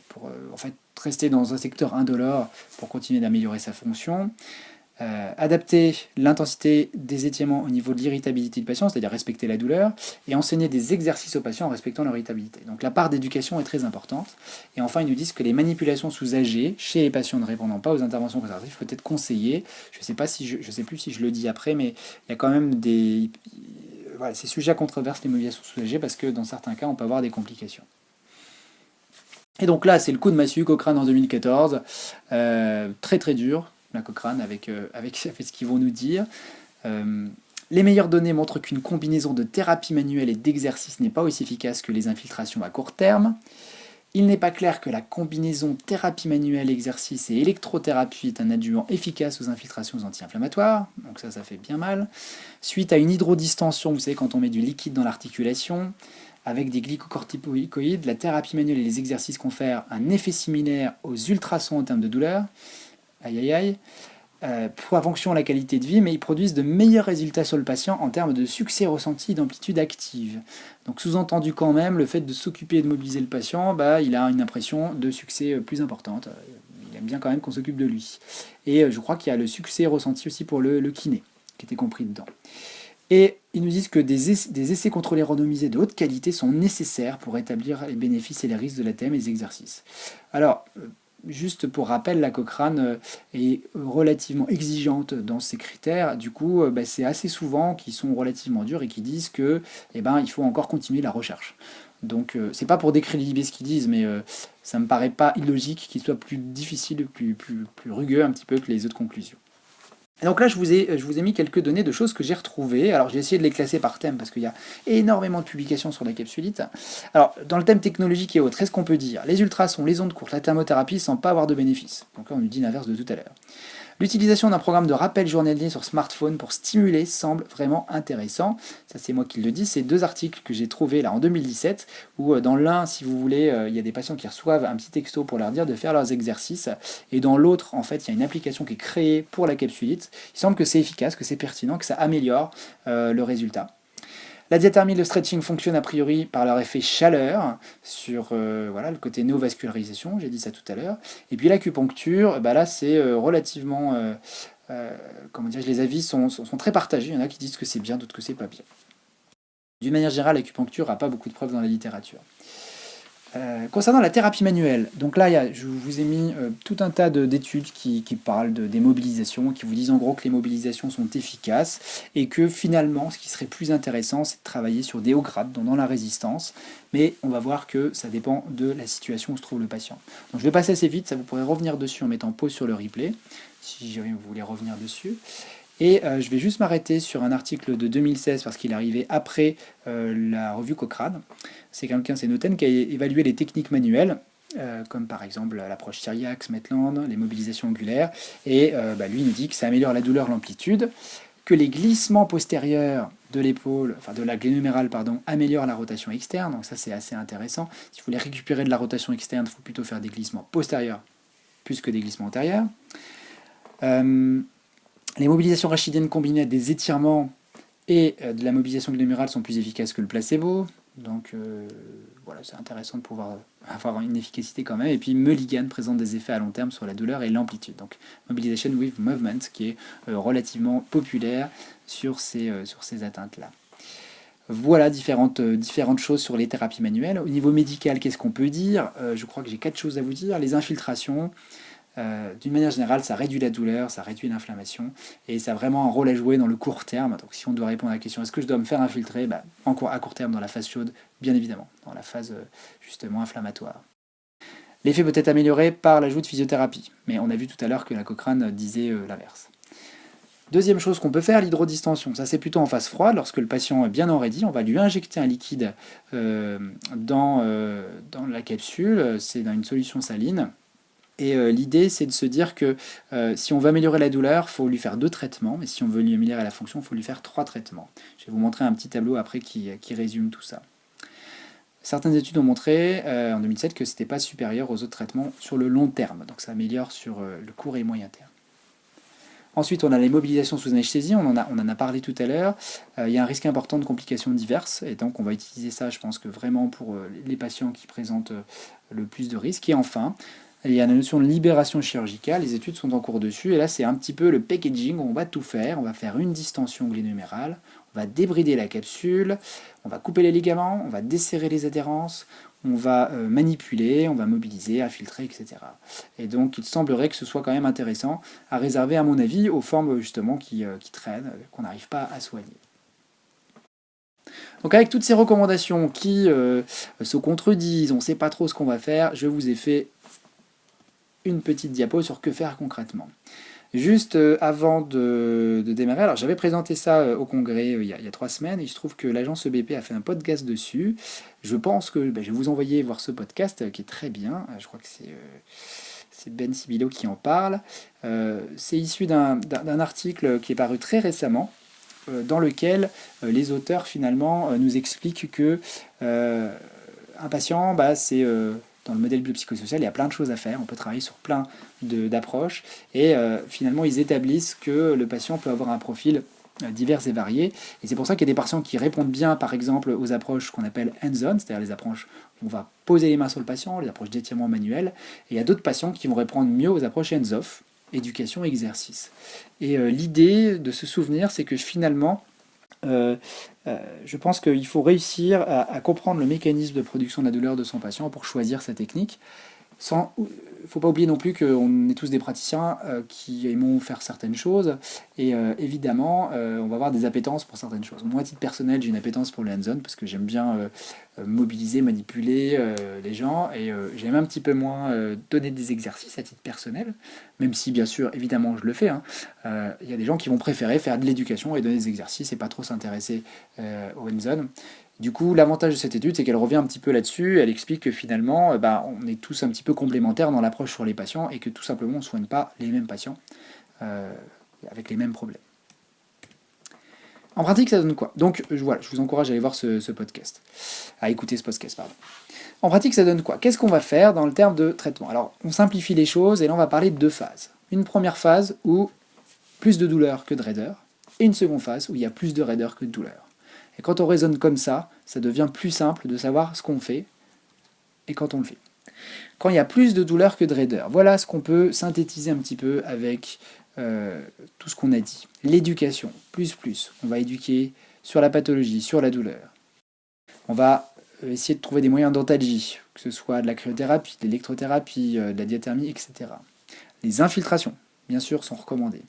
pour en fait rester dans un secteur indolore pour continuer d'améliorer sa fonction. Adapter l'intensité des étirements au niveau de l'irritabilité du patient, c'est-à-dire respecter la douleur, et enseigner des exercices aux patients en respectant leur irritabilité. Donc la part d'éducation est très importante. Et enfin, ils nous disent que les manipulations sous AG chez les patients ne répondant pas aux interventions conservatives peut être conseillées. Je sais plus si je le dis après, mais il y a quand même des... Voilà, c'est sujet à controverse les manipulations sous AG parce que dans certains cas, on peut avoir des complications. Et donc là, c'est le coup de massue, Cochrane en 2014, très très dur. La Cochrane avec ce qu'ils vont nous dire. Les meilleures données montrent qu'une combinaison de thérapie manuelle et d'exercice n'est pas aussi efficace que les infiltrations à court terme. Il n'est pas clair que la combinaison thérapie manuelle, exercice et électrothérapie est un adjuvant efficace aux infiltrations anti-inflammatoires. Donc ça fait bien mal. Suite à une hydrodistension, vous savez, quand on met du liquide dans l'articulation, avec des glycocorticoïdes, la thérapie manuelle et les exercices confèrent un effet similaire aux ultrasons en termes de douleur. Aïe aïe aïe, pour la fonction la qualité de vie, mais ils produisent de meilleurs résultats sur le patient en termes de succès ressenti d'amplitude active. Donc sous-entendu quand même, le fait de s'occuper et de mobiliser le patient, il a une impression de succès plus importante. Il aime bien quand même qu'on s'occupe de lui. Et je crois qu'il y a le succès ressenti aussi pour le kiné, qui était compris dedans. Et ils nous disent que des essais contrôlés randomisés de haute qualité sont nécessaires pour établir les bénéfices et les risques de l'ATM et des exercices. Alors, juste pour rappel, la Cochrane est relativement exigeante dans ses critères. Du coup, c'est assez souvent qu'ils sont relativement durs et qui disent que, il faut encore continuer la recherche. Donc, c'est pas pour décrédibiliser ce qu'ils disent, mais ça me paraît pas illogique qu'ils soient plus difficiles, plus rugueux un petit peu que les autres conclusions. Et donc là, je vous ai mis quelques données de choses que j'ai retrouvées. Alors, j'ai essayé de les classer par thème parce qu'il y a énormément de publications sur la capsulite. Alors, dans le thème technologique et autres, est-ce qu'on peut dire les ultrasons, les ondes courtes, la thermothérapie sans pas avoir de bénéfices? Donc là, on nous dit l'inverse de tout à l'heure. L'utilisation d'un programme de rappel journalier sur smartphone pour stimuler semble vraiment intéressant. Ça, c'est moi qui le dis. C'est 2 articles que j'ai trouvés là en 2017, où dans l'un, si vous voulez, il y a des patients qui reçoivent un petit texto pour leur dire de faire leurs exercices, et dans l'autre, en fait, il y a une application qui est créée pour la capsulite. Il semble que c'est efficace, que c'est pertinent, que ça améliore le résultat. La diathermie et le stretching fonctionnent a priori par leur effet chaleur sur le côté néovascularisation, j'ai dit ça tout à l'heure. Et puis l'acupuncture, là c'est relativement... les avis sont très partagés. Il y en a qui disent que c'est bien, d'autres que c'est pas bien. D'une manière générale, l'acupuncture n'a pas beaucoup de preuves dans la littérature. Concernant la thérapie manuelle, donc là, je vous ai mis tout un tas d'études qui parlent des mobilisations, qui vous disent en gros que les mobilisations sont efficaces et que finalement, ce qui serait plus intéressant, c'est de travailler sur des hauts grades, dans la résistance, mais on va voir que ça dépend de la situation où se trouve le patient. Donc je vais passer assez vite, ça vous pourrez revenir dessus en mettant pause sur le replay, si jamais vous voulez revenir dessus. Et je vais juste m'arrêter sur un article de 2016 parce qu'il est arrivé après la revue Cochrane. C'est quelqu'un, c'est Noten, qui a évalué les techniques manuelles, comme par exemple l'approche Cyriax, Maitland, les mobilisations angulaires. Et lui, il nous dit que ça améliore la douleur, l'amplitude, que les glissements postérieurs de l'épaule, de la glénumérale, améliorent la rotation externe. Donc ça, c'est assez intéressant. Si vous voulez récupérer de la rotation externe, il faut plutôt faire des glissements postérieurs plus que des glissements antérieurs. Les mobilisations rachidiennes combinées à des étirements et de la mobilisation glénumérale sont plus efficaces que le placebo. Donc c'est intéressant de pouvoir avoir une efficacité quand même. Et puis Mulligan présente des effets à long terme sur la douleur et l'amplitude. Donc Mobilization with Movement, qui est relativement populaire sur ces atteintes-là. Voilà différentes choses sur les thérapies manuelles. Au niveau médical, qu'est-ce qu'on peut dire? Je crois que j'ai 4 choses à vous dire. Les infiltrations. D'une manière générale, ça réduit la douleur, ça réduit l'inflammation, et ça a vraiment un rôle à jouer dans le court terme. Donc si on doit répondre à la question, est-ce que je dois me faire infiltrer, à court terme dans la phase chaude, bien évidemment, dans la phase justement inflammatoire. L'effet peut être amélioré par l'ajout de physiothérapie, mais on a vu tout à l'heure que la Cochrane disait l'inverse. Deuxième chose qu'on peut faire, l'hydrodistension. Ça, c'est plutôt en phase froide. Lorsque le patient est bien enraidi, on va lui injecter un liquide dans la capsule. C'est dans une solution saline. Et l'idée, c'est de se dire que si on veut améliorer la douleur, il faut lui faire 2 traitements. Mais si on veut lui améliorer la fonction, il faut lui faire 3 traitements. Je vais vous montrer un petit tableau après qui résume tout ça. Certaines études ont montré en 2007 que ce n'était pas supérieur aux autres traitements sur le long terme. Donc ça améliore sur le court et moyen terme. Ensuite, on a les mobilisations sous anesthésie, on en a parlé tout à l'heure. Il y a un risque important de complications diverses, et donc on va utiliser ça, je pense que vraiment pour les patients qui présentent le plus de risques. Et enfin, il y a la notion de libération chirurgicale, les études sont en cours dessus, et là c'est un petit peu le packaging, on va tout faire, on va faire une distension glénumérale, on va débrider la capsule, on va couper les ligaments, on va desserrer les adhérences, on va manipuler, on va mobiliser, infiltrer, etc. Et donc il semblerait que ce soit quand même intéressant à réserver, à mon avis, aux formes justement qui traînent, qu'on n'arrive pas à soigner. Donc avec toutes ces recommandations qui se contredisent, on ne sait pas trop ce qu'on va faire, je vous ai fait une petite diapo sur que faire concrètement. Juste avant de démarrer, alors j'avais présenté ça au congrès il y a 3 semaines, et il se trouve que l'agence EBP a fait un podcast dessus. Je pense que je vais vous envoyer voir ce podcast qui est très bien. Je crois que c'est Ben Sibilo qui en parle. C'est issu d'un article qui est paru très récemment, dans lequel les auteurs finalement nous expliquent que un patient, c'est dans le modèle biopsychosocial, il y a plein de choses à faire, on peut travailler sur plein d'approches, et finalement ils établissent que le patient peut avoir un profil divers et variés, et c'est pour ça qu'il y a des patients qui répondent bien par exemple aux approches qu'on appelle hands-on, c'est-à-dire les approches où on va poser les mains sur le patient, les approches d'étirement manuel, et il y a d'autres patients qui vont répondre mieux aux approches hands-off, éducation, exercice. Et l'idée de se souvenir, c'est que finalement, je pense qu'il faut réussir à comprendre le mécanisme de production de la douleur de son patient pour choisir sa technique. Il ne faut pas oublier non plus qu'on est tous des praticiens qui aimons faire certaines choses, et évidemment on va avoir des appétences pour certaines choses. Moi, à titre personnel, j'ai une appétence pour le hands-on parce que j'aime bien mobiliser, manipuler les gens, et j'aime un petit peu moins donner des exercices à titre personnel, même si bien sûr évidemment je le fais. Il y a des gens qui vont préférer faire de l'éducation et donner des exercices et pas trop s'intéresser au hands-on. Du coup, l'avantage de cette étude, c'est qu'elle revient un petit peu là-dessus. Elle explique que finalement, on est tous un petit peu complémentaires dans l'approche sur les patients, et que tout simplement, on ne soigne pas les mêmes patients avec les mêmes problèmes. En pratique, ça donne quoi? Donc voilà, je vous encourage à aller voir ce podcast, à écouter ce podcast, pardon. En pratique, ça donne quoi? Qu'est-ce qu'on va faire dans le terme de traitement? Alors, on simplifie les choses, et là, on va parler de 2 phases. Une première phase où plus de douleur que de raideur, et une seconde phase où il y a plus de raideur que de douleur. Et quand on raisonne comme ça devient plus simple de savoir ce qu'on fait et quand on le fait. Quand il y a plus de douleur que de raideur, voilà ce qu'on peut synthétiser un petit peu avec tout ce qu'on a dit. L'éducation, plus. On va éduquer sur la pathologie, sur la douleur. On va essayer de trouver des moyens d'antalgie, que ce soit de la cryothérapie, de l'électrothérapie, de la diathermie, etc. Les infiltrations, bien sûr, sont recommandées.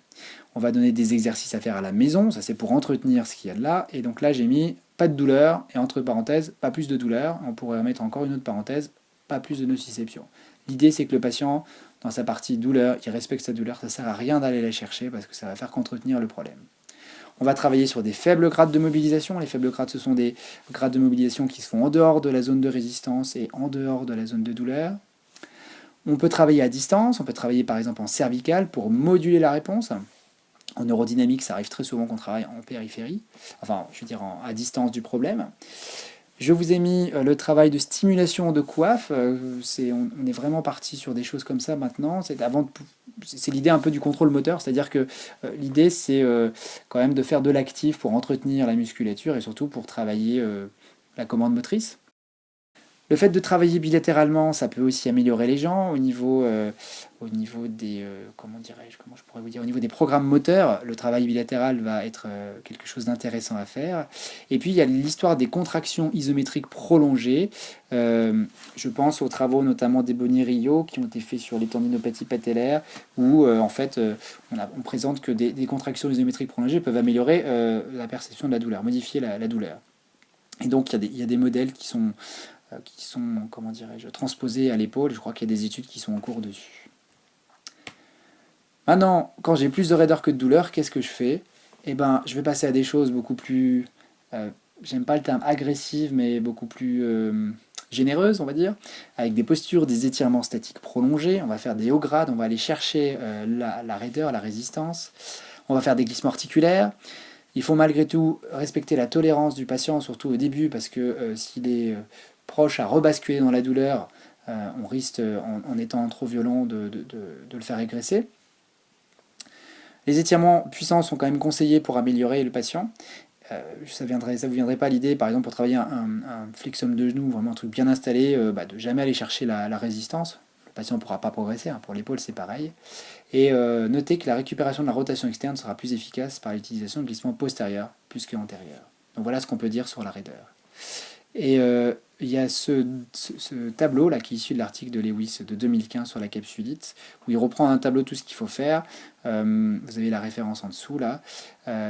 On va donner des exercices à faire à la maison, ça c'est pour entretenir ce qu'il y a de là, et donc là j'ai mis pas de douleur, et entre parenthèses, pas plus de douleur, on pourrait mettre encore une autre parenthèse, pas plus de nociception. L'idée c'est que le patient, dans sa partie douleur, il respecte sa douleur, ça sert à rien d'aller la chercher, parce que ça va faire qu'entretenir le problème. On va travailler sur des faibles grades de mobilisation, les faibles grades ce sont des grades de mobilisation qui se font en dehors de la zone de résistance et en dehors de la zone de douleur. On peut travailler à distance, on peut travailler par exemple en cervical pour moduler la réponse. En neurodynamique, ça arrive très souvent qu'on travaille en périphérie, enfin, je veux dire à distance du problème. Je vous ai mis le travail de stimulation de coiffe. On est vraiment parti sur des choses comme ça maintenant. C'est l'idée un peu du contrôle moteur, c'est-à-dire que l'idée, c'est quand même de faire de l'actif pour entretenir la musculature et surtout pour travailler la commande motrice. Le fait de travailler bilatéralement, ça peut aussi améliorer les gens au niveau des, comment je pourrais vous dire, au niveau des programmes moteurs. Le travail bilatéral va être quelque chose d'intéressant à faire. Et puis il y a l'histoire des contractions isométriques prolongées. Je pense aux travaux notamment d'Ebony-Rio qui ont été faits sur les tendinopathies patellaires, où on présente que des contractions isométriques prolongées peuvent améliorer la perception de la douleur, modifier la douleur. Et donc il y a des modèles qui sont comment dirais-je, transposés à l'épaule. Je crois qu'il y a des études qui sont en cours dessus. Maintenant, quand j'ai plus de raideur que de douleur, qu'est-ce que je fais? Eh ben, je vais passer à des choses beaucoup plus, j'aime pas le terme agressive, mais beaucoup plus généreuses, on va dire, avec des postures, des étirements statiques prolongés. On va faire des hauts grades, on va aller chercher la raideur, la résistance. On va faire des glissements articulaires. Il faut malgré tout respecter la tolérance du patient, surtout au début, parce que s'il est proche à rebasculer dans la douleur, on risque, en étant trop violent, de le faire régresser. Les étirements puissants sont quand même conseillés pour améliorer le patient. Ça vous viendrait pas l'idée, par exemple, pour travailler un flexum de genou, vraiment un truc bien installé, de jamais aller chercher la résistance. Le patient ne pourra pas progresser. Hein. Pour l'épaule, c'est pareil. Et notez que la récupération de la rotation externe sera plus efficace par l'utilisation de glissement postérieur plus qu'antérieur. Donc voilà ce qu'on peut dire sur la raideur. Et il y a ce tableau là qui est issu de l'article de Lewis de 2015 sur la capsulite, où il reprend un tableau tout ce qu'il faut faire. Vous avez la référence en dessous là,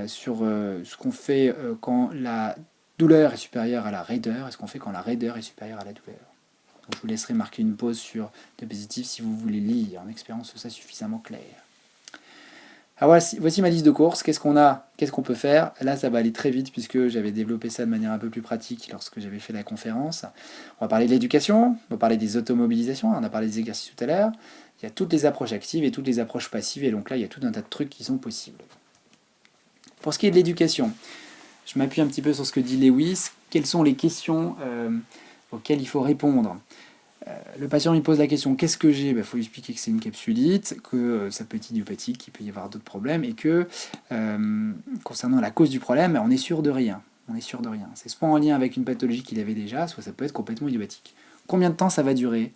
sur ce qu'on fait quand la douleur est supérieure à la raideur, et ce qu'on fait quand la raideur est supérieure à la douleur. Donc, je vous laisserai marquer une pause sur diapositive si vous voulez lire en expérience ça suffisamment clair. Alors voici ma liste de courses. Qu'est-ce qu'on a? Qu'est-ce qu'on peut faire? Là, ça va aller très vite puisque j'avais développé ça de manière un peu plus pratique lorsque j'avais fait la conférence. On va parler de l'éducation, on va parler des automobilisations, on a parlé des exercices tout à l'heure. Il y a toutes les approches actives et toutes les approches passives. Et donc là, il y a tout un tas de trucs qui sont possibles. Pour ce qui est de l'éducation, je m'appuie un petit peu sur ce que dit Lewis. Quelles sont les questions auxquelles il faut répondre? Le patient il pose la question qu'est-ce que j'ai? Il faut lui expliquer que c'est une capsulite, que ça peut être idiopathique, qu'il peut y avoir d'autres problèmes, et que concernant la cause du problème, on est sûr de rien. On est sûr de rien. C'est soit en lien avec une pathologie qu'il avait déjà, soit ça peut être complètement idiopatique. Combien de temps ça va durer?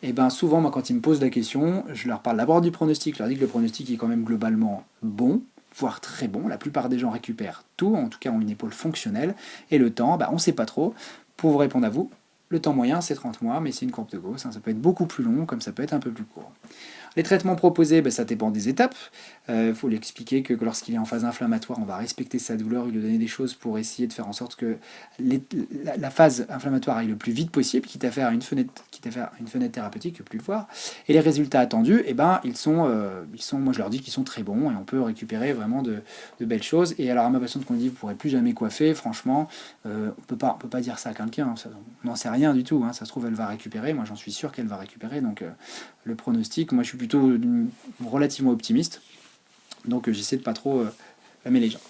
Et bien souvent, moi, quand ils me posent la question, je leur parle d'abord du pronostic. Je leur dis que le pronostic est quand même globalement bon, voire très bon. La plupart des gens récupèrent tout, en tout cas ont une épaule fonctionnelle. Et le temps, on ne sait pas trop. Pour vous répondre à vous, le temps moyen, c'est 30 mois, mais c'est une courbe de Gauss. Ça peut être beaucoup plus long, comme ça peut être un peu plus court. Les traitements proposés, ça dépend des étapes. Il faut lui expliquer que lorsqu'il est en phase inflammatoire, on va respecter sa douleur, lui donner des choses pour essayer de faire en sorte que la phase inflammatoire aille le plus vite possible, quitte à faire une fenêtre thérapeutique, que plus le voir. Et les résultats attendus, ils sont, moi je leur dis qu'ils sont très bons et on peut récupérer vraiment de belles choses. Et alors à ma patiente qu'on dit vous ne pourrez plus jamais coiffer, franchement, on peut pas dire ça à quelqu'un, hein, on n'en sait rien du tout. Hein, ça se trouve elle va récupérer, moi j'en suis sûr qu'elle va récupérer. Donc le pronostic, moi je suis plutôt relativement optimiste, donc j'essaie de pas trop blâmer les gens.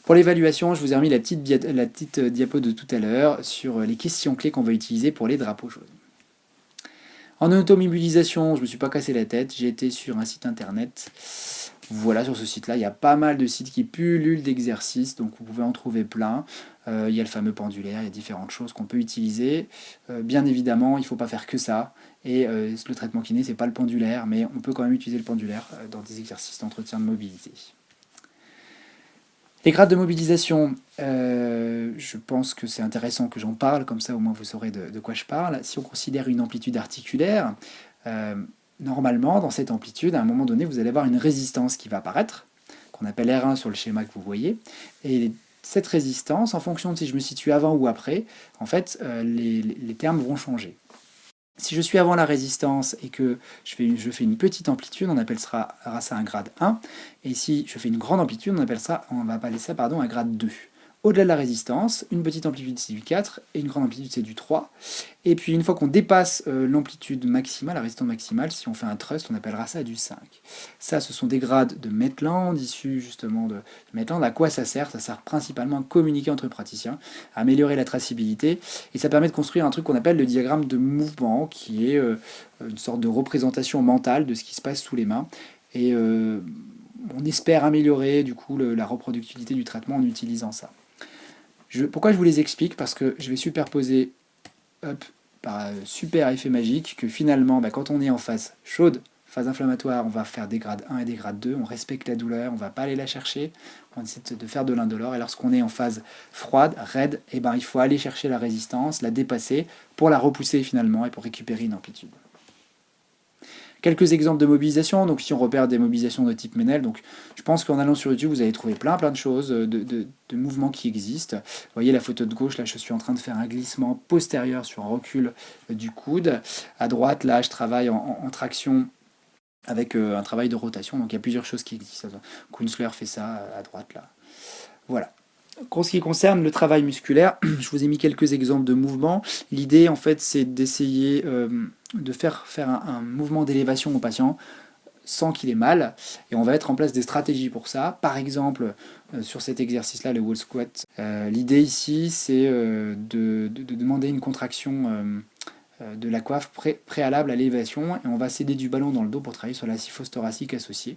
Pour l'évaluation, je vous ai remis la petite diapo de tout à l'heure sur les questions clés qu'on va utiliser pour les drapeaux jaunes. En automobilisation, je ne me suis pas cassé la tête, j'ai été sur un site internet. Voilà, sur ce site-là, il y a pas mal de sites qui pullulent d'exercices, donc vous pouvez en trouver plein. Il y a le fameux pendulaire, il y a différentes choses qu'on peut utiliser. Bien évidemment, il ne faut pas faire que ça. Et le traitement kiné, c'est pas le pendulaire, mais on peut quand même utiliser le pendulaire dans des exercices d'entretien de mobilité. Les grades de mobilisation, je pense que c'est intéressant que j'en parle, comme ça au moins vous saurez de quoi je parle. Si on considère une amplitude articulaire, normalement, dans cette amplitude, à un moment donné, vous allez avoir une résistance qui va apparaître, qu'on appelle R1 sur le schéma que vous voyez. Et cette résistance, en fonction de si je me situe avant ou après, en fait, les termes vont changer. Si je suis avant la résistance et que je fais une petite amplitude, on appellera ça un grade 1. Et si je fais une grande amplitude, on va appeler ça un grade 2. Au-delà de la résistance, une petite amplitude c'est du 4 et une grande amplitude c'est du 3. Et puis une fois qu'on dépasse l'amplitude maximale, la résistance maximale, si on fait un thrust, on appellera ça du 5. Ça, ce sont des grades de Maitland, issus justement de Maitland. À quoi ça sert? Ça sert principalement à communiquer entre praticiens, à améliorer la traçabilité, et ça permet de construire un truc qu'on appelle le diagramme de mouvement, qui est une sorte de représentation mentale de ce qui se passe sous les mains. Et on espère améliorer du coup la reproductibilité du traitement en utilisant ça. Pourquoi je vous les explique? Parce que je vais superposer par super effet magique que finalement, quand on est en phase chaude, phase inflammatoire, on va faire des grades 1 et des grades 2, on respecte la douleur, on ne va pas aller la chercher, on essaie de faire de l'indolore. Et lorsqu'on est en phase froide, raide, il faut aller chercher la résistance, la dépasser pour la repousser finalement et pour récupérer une amplitude. Quelques exemples de mobilisation, donc si on repère des mobilisations de type Ménel, donc je pense qu'en allant sur YouTube, vous allez trouver plein de choses, de mouvements qui existent. Vous voyez la photo de gauche, là je suis en train de faire un glissement postérieur sur un recul du coude. À droite, là je travaille en traction avec un travail de rotation, donc il y a plusieurs choses qui existent. Kunstler fait ça à droite là. Voilà. En ce qui concerne le travail musculaire, je vous ai mis quelques exemples de mouvements. L'idée, en fait, c'est d'essayer de faire un mouvement d'élévation au patient sans qu'il ait mal. Et on va mettre en place des stratégies pour ça. Par exemple, sur cet exercice-là, le wall squat, l'idée ici, c'est de demander une contraction de la coiffe préalable à l'élévation. Et on va s'aider du ballon dans le dos pour travailler sur la syphose thoracique associée.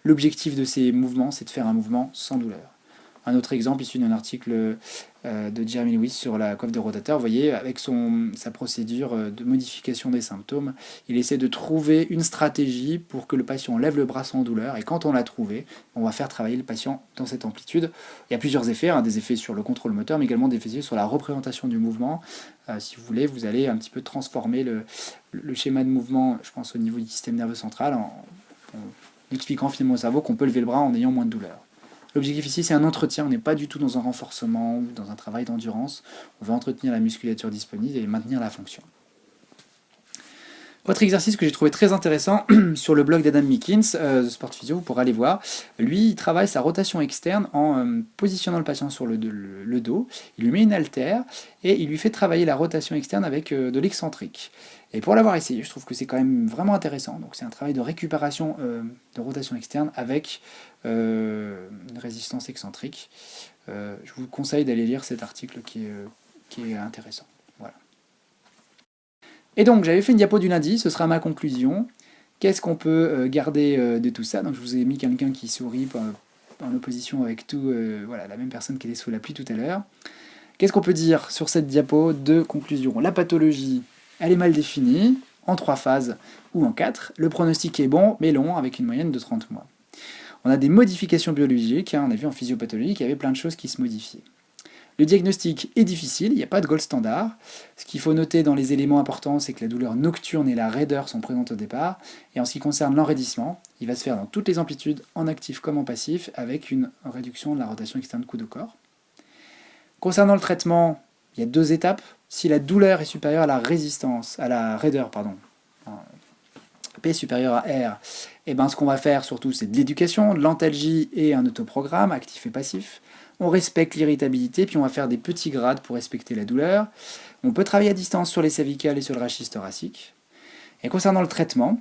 L'objectif de ces mouvements, c'est de faire un mouvement sans douleur. Un autre exemple issu d'un article de Jeremy Lewis sur la coiffe de rotateur, vous voyez, avec sa procédure de modification des symptômes, il essaie de trouver une stratégie pour que le patient lève le bras sans douleur, et quand on l'a trouvé, on va faire travailler le patient dans cette amplitude. Il y a plusieurs effets, des effets sur le contrôle moteur, mais également des effets sur la représentation du mouvement. Si vous voulez, vous allez un petit peu transformer le schéma de mouvement, je pense au niveau du système nerveux central, en expliquant finalement au cerveau qu'on peut lever le bras en ayant moins de douleur. L'objectif ici, c'est un entretien. On n'est pas du tout dans un renforcement ou dans un travail d'endurance. On va entretenir la musculature disponible et maintenir la fonction. Autre exercice que j'ai trouvé très intéressant sur le blog d'Adam Meakins, de Sport Physio, vous pourrez aller voir. Lui, il travaille sa rotation externe en positionnant le patient sur le dos. Il lui met une haltère et il lui fait travailler la rotation externe avec de l'excentrique. Et pour l'avoir essayé, je trouve que c'est quand même vraiment intéressant. Donc c'est un travail de récupération de rotation externe avec une résistance excentrique. Je vous conseille d'aller lire cet article qui est intéressant. Voilà. Et donc j'avais fait une diapo du lundi, ce sera ma conclusion. Qu'est-ce qu'on peut garder de tout ça? Donc je vous ai mis quelqu'un qui sourit en opposition avec la même personne qui était sous la pluie tout à l'heure. Qu'est-ce qu'on peut dire sur cette diapo de conclusion? La pathologie, elle est mal définie, en 3 phases ou en 4. Le pronostic est bon, mais long, avec une moyenne de 30 mois. On a des modifications biologiques, on a vu en physiopathologie qu'il y avait plein de choses qui se modifiaient. Le diagnostic est difficile, il n'y a pas de gold standard. Ce qu'il faut noter dans les éléments importants, c'est que la douleur nocturne et la raideur sont présentes au départ. Et en ce qui concerne l'enraidissement, il va se faire dans toutes les amplitudes, en actif comme en passif, avec une réduction de la rotation externe cou de corps. Concernant le traitement, il y a 2 étapes. Si la douleur est supérieure à la raideur, P supérieur à R, ce qu'on va faire surtout, c'est de l'éducation, de l'antalgie et un autoprogramme, actif et passif. On respecte l'irritabilité, puis on va faire des petits grades pour respecter la douleur. On peut travailler à distance sur les cervicales et sur le rachis thoracique. Et concernant le traitement,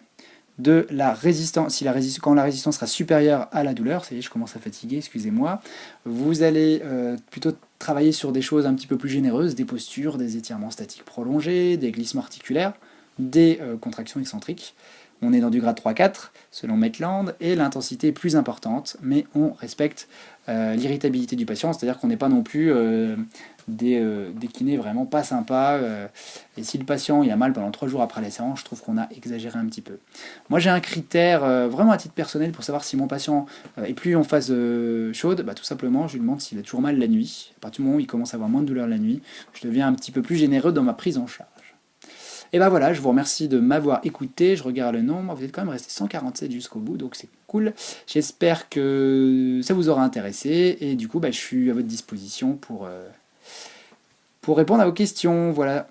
de la résistance, quand la résistance sera supérieure à la douleur, ça y est, je commence à fatiguer, excusez-moi, vous allez plutôt travailler sur des choses un petit peu plus généreuses, des postures, des étirements statiques prolongés, des glissements articulaires, des contractions excentriques. On est dans du grade 3-4, selon Maitland, et l'intensité est plus importante, mais on respecte l'irritabilité du patient, c'est-à-dire qu'on n'est pas non plus des kinés vraiment pas sympas, et si le patient il a mal pendant 3 jours après la séance, je trouve qu'on a exagéré un petit peu. Moi j'ai un critère vraiment à titre personnel pour savoir si mon patient est plus en phase chaude, tout simplement je lui demande s'il a toujours mal la nuit. À partir du moment où il commence à avoir moins de douleur la nuit, je deviens un petit peu plus généreux dans ma prise en charge. Et voilà, je vous remercie de m'avoir écouté, je regarde le nombre, vous êtes quand même resté 147 jusqu'au bout, donc c'est cool. J'espère que ça vous aura intéressé, et du coup, je suis à votre disposition pour répondre à vos questions, voilà.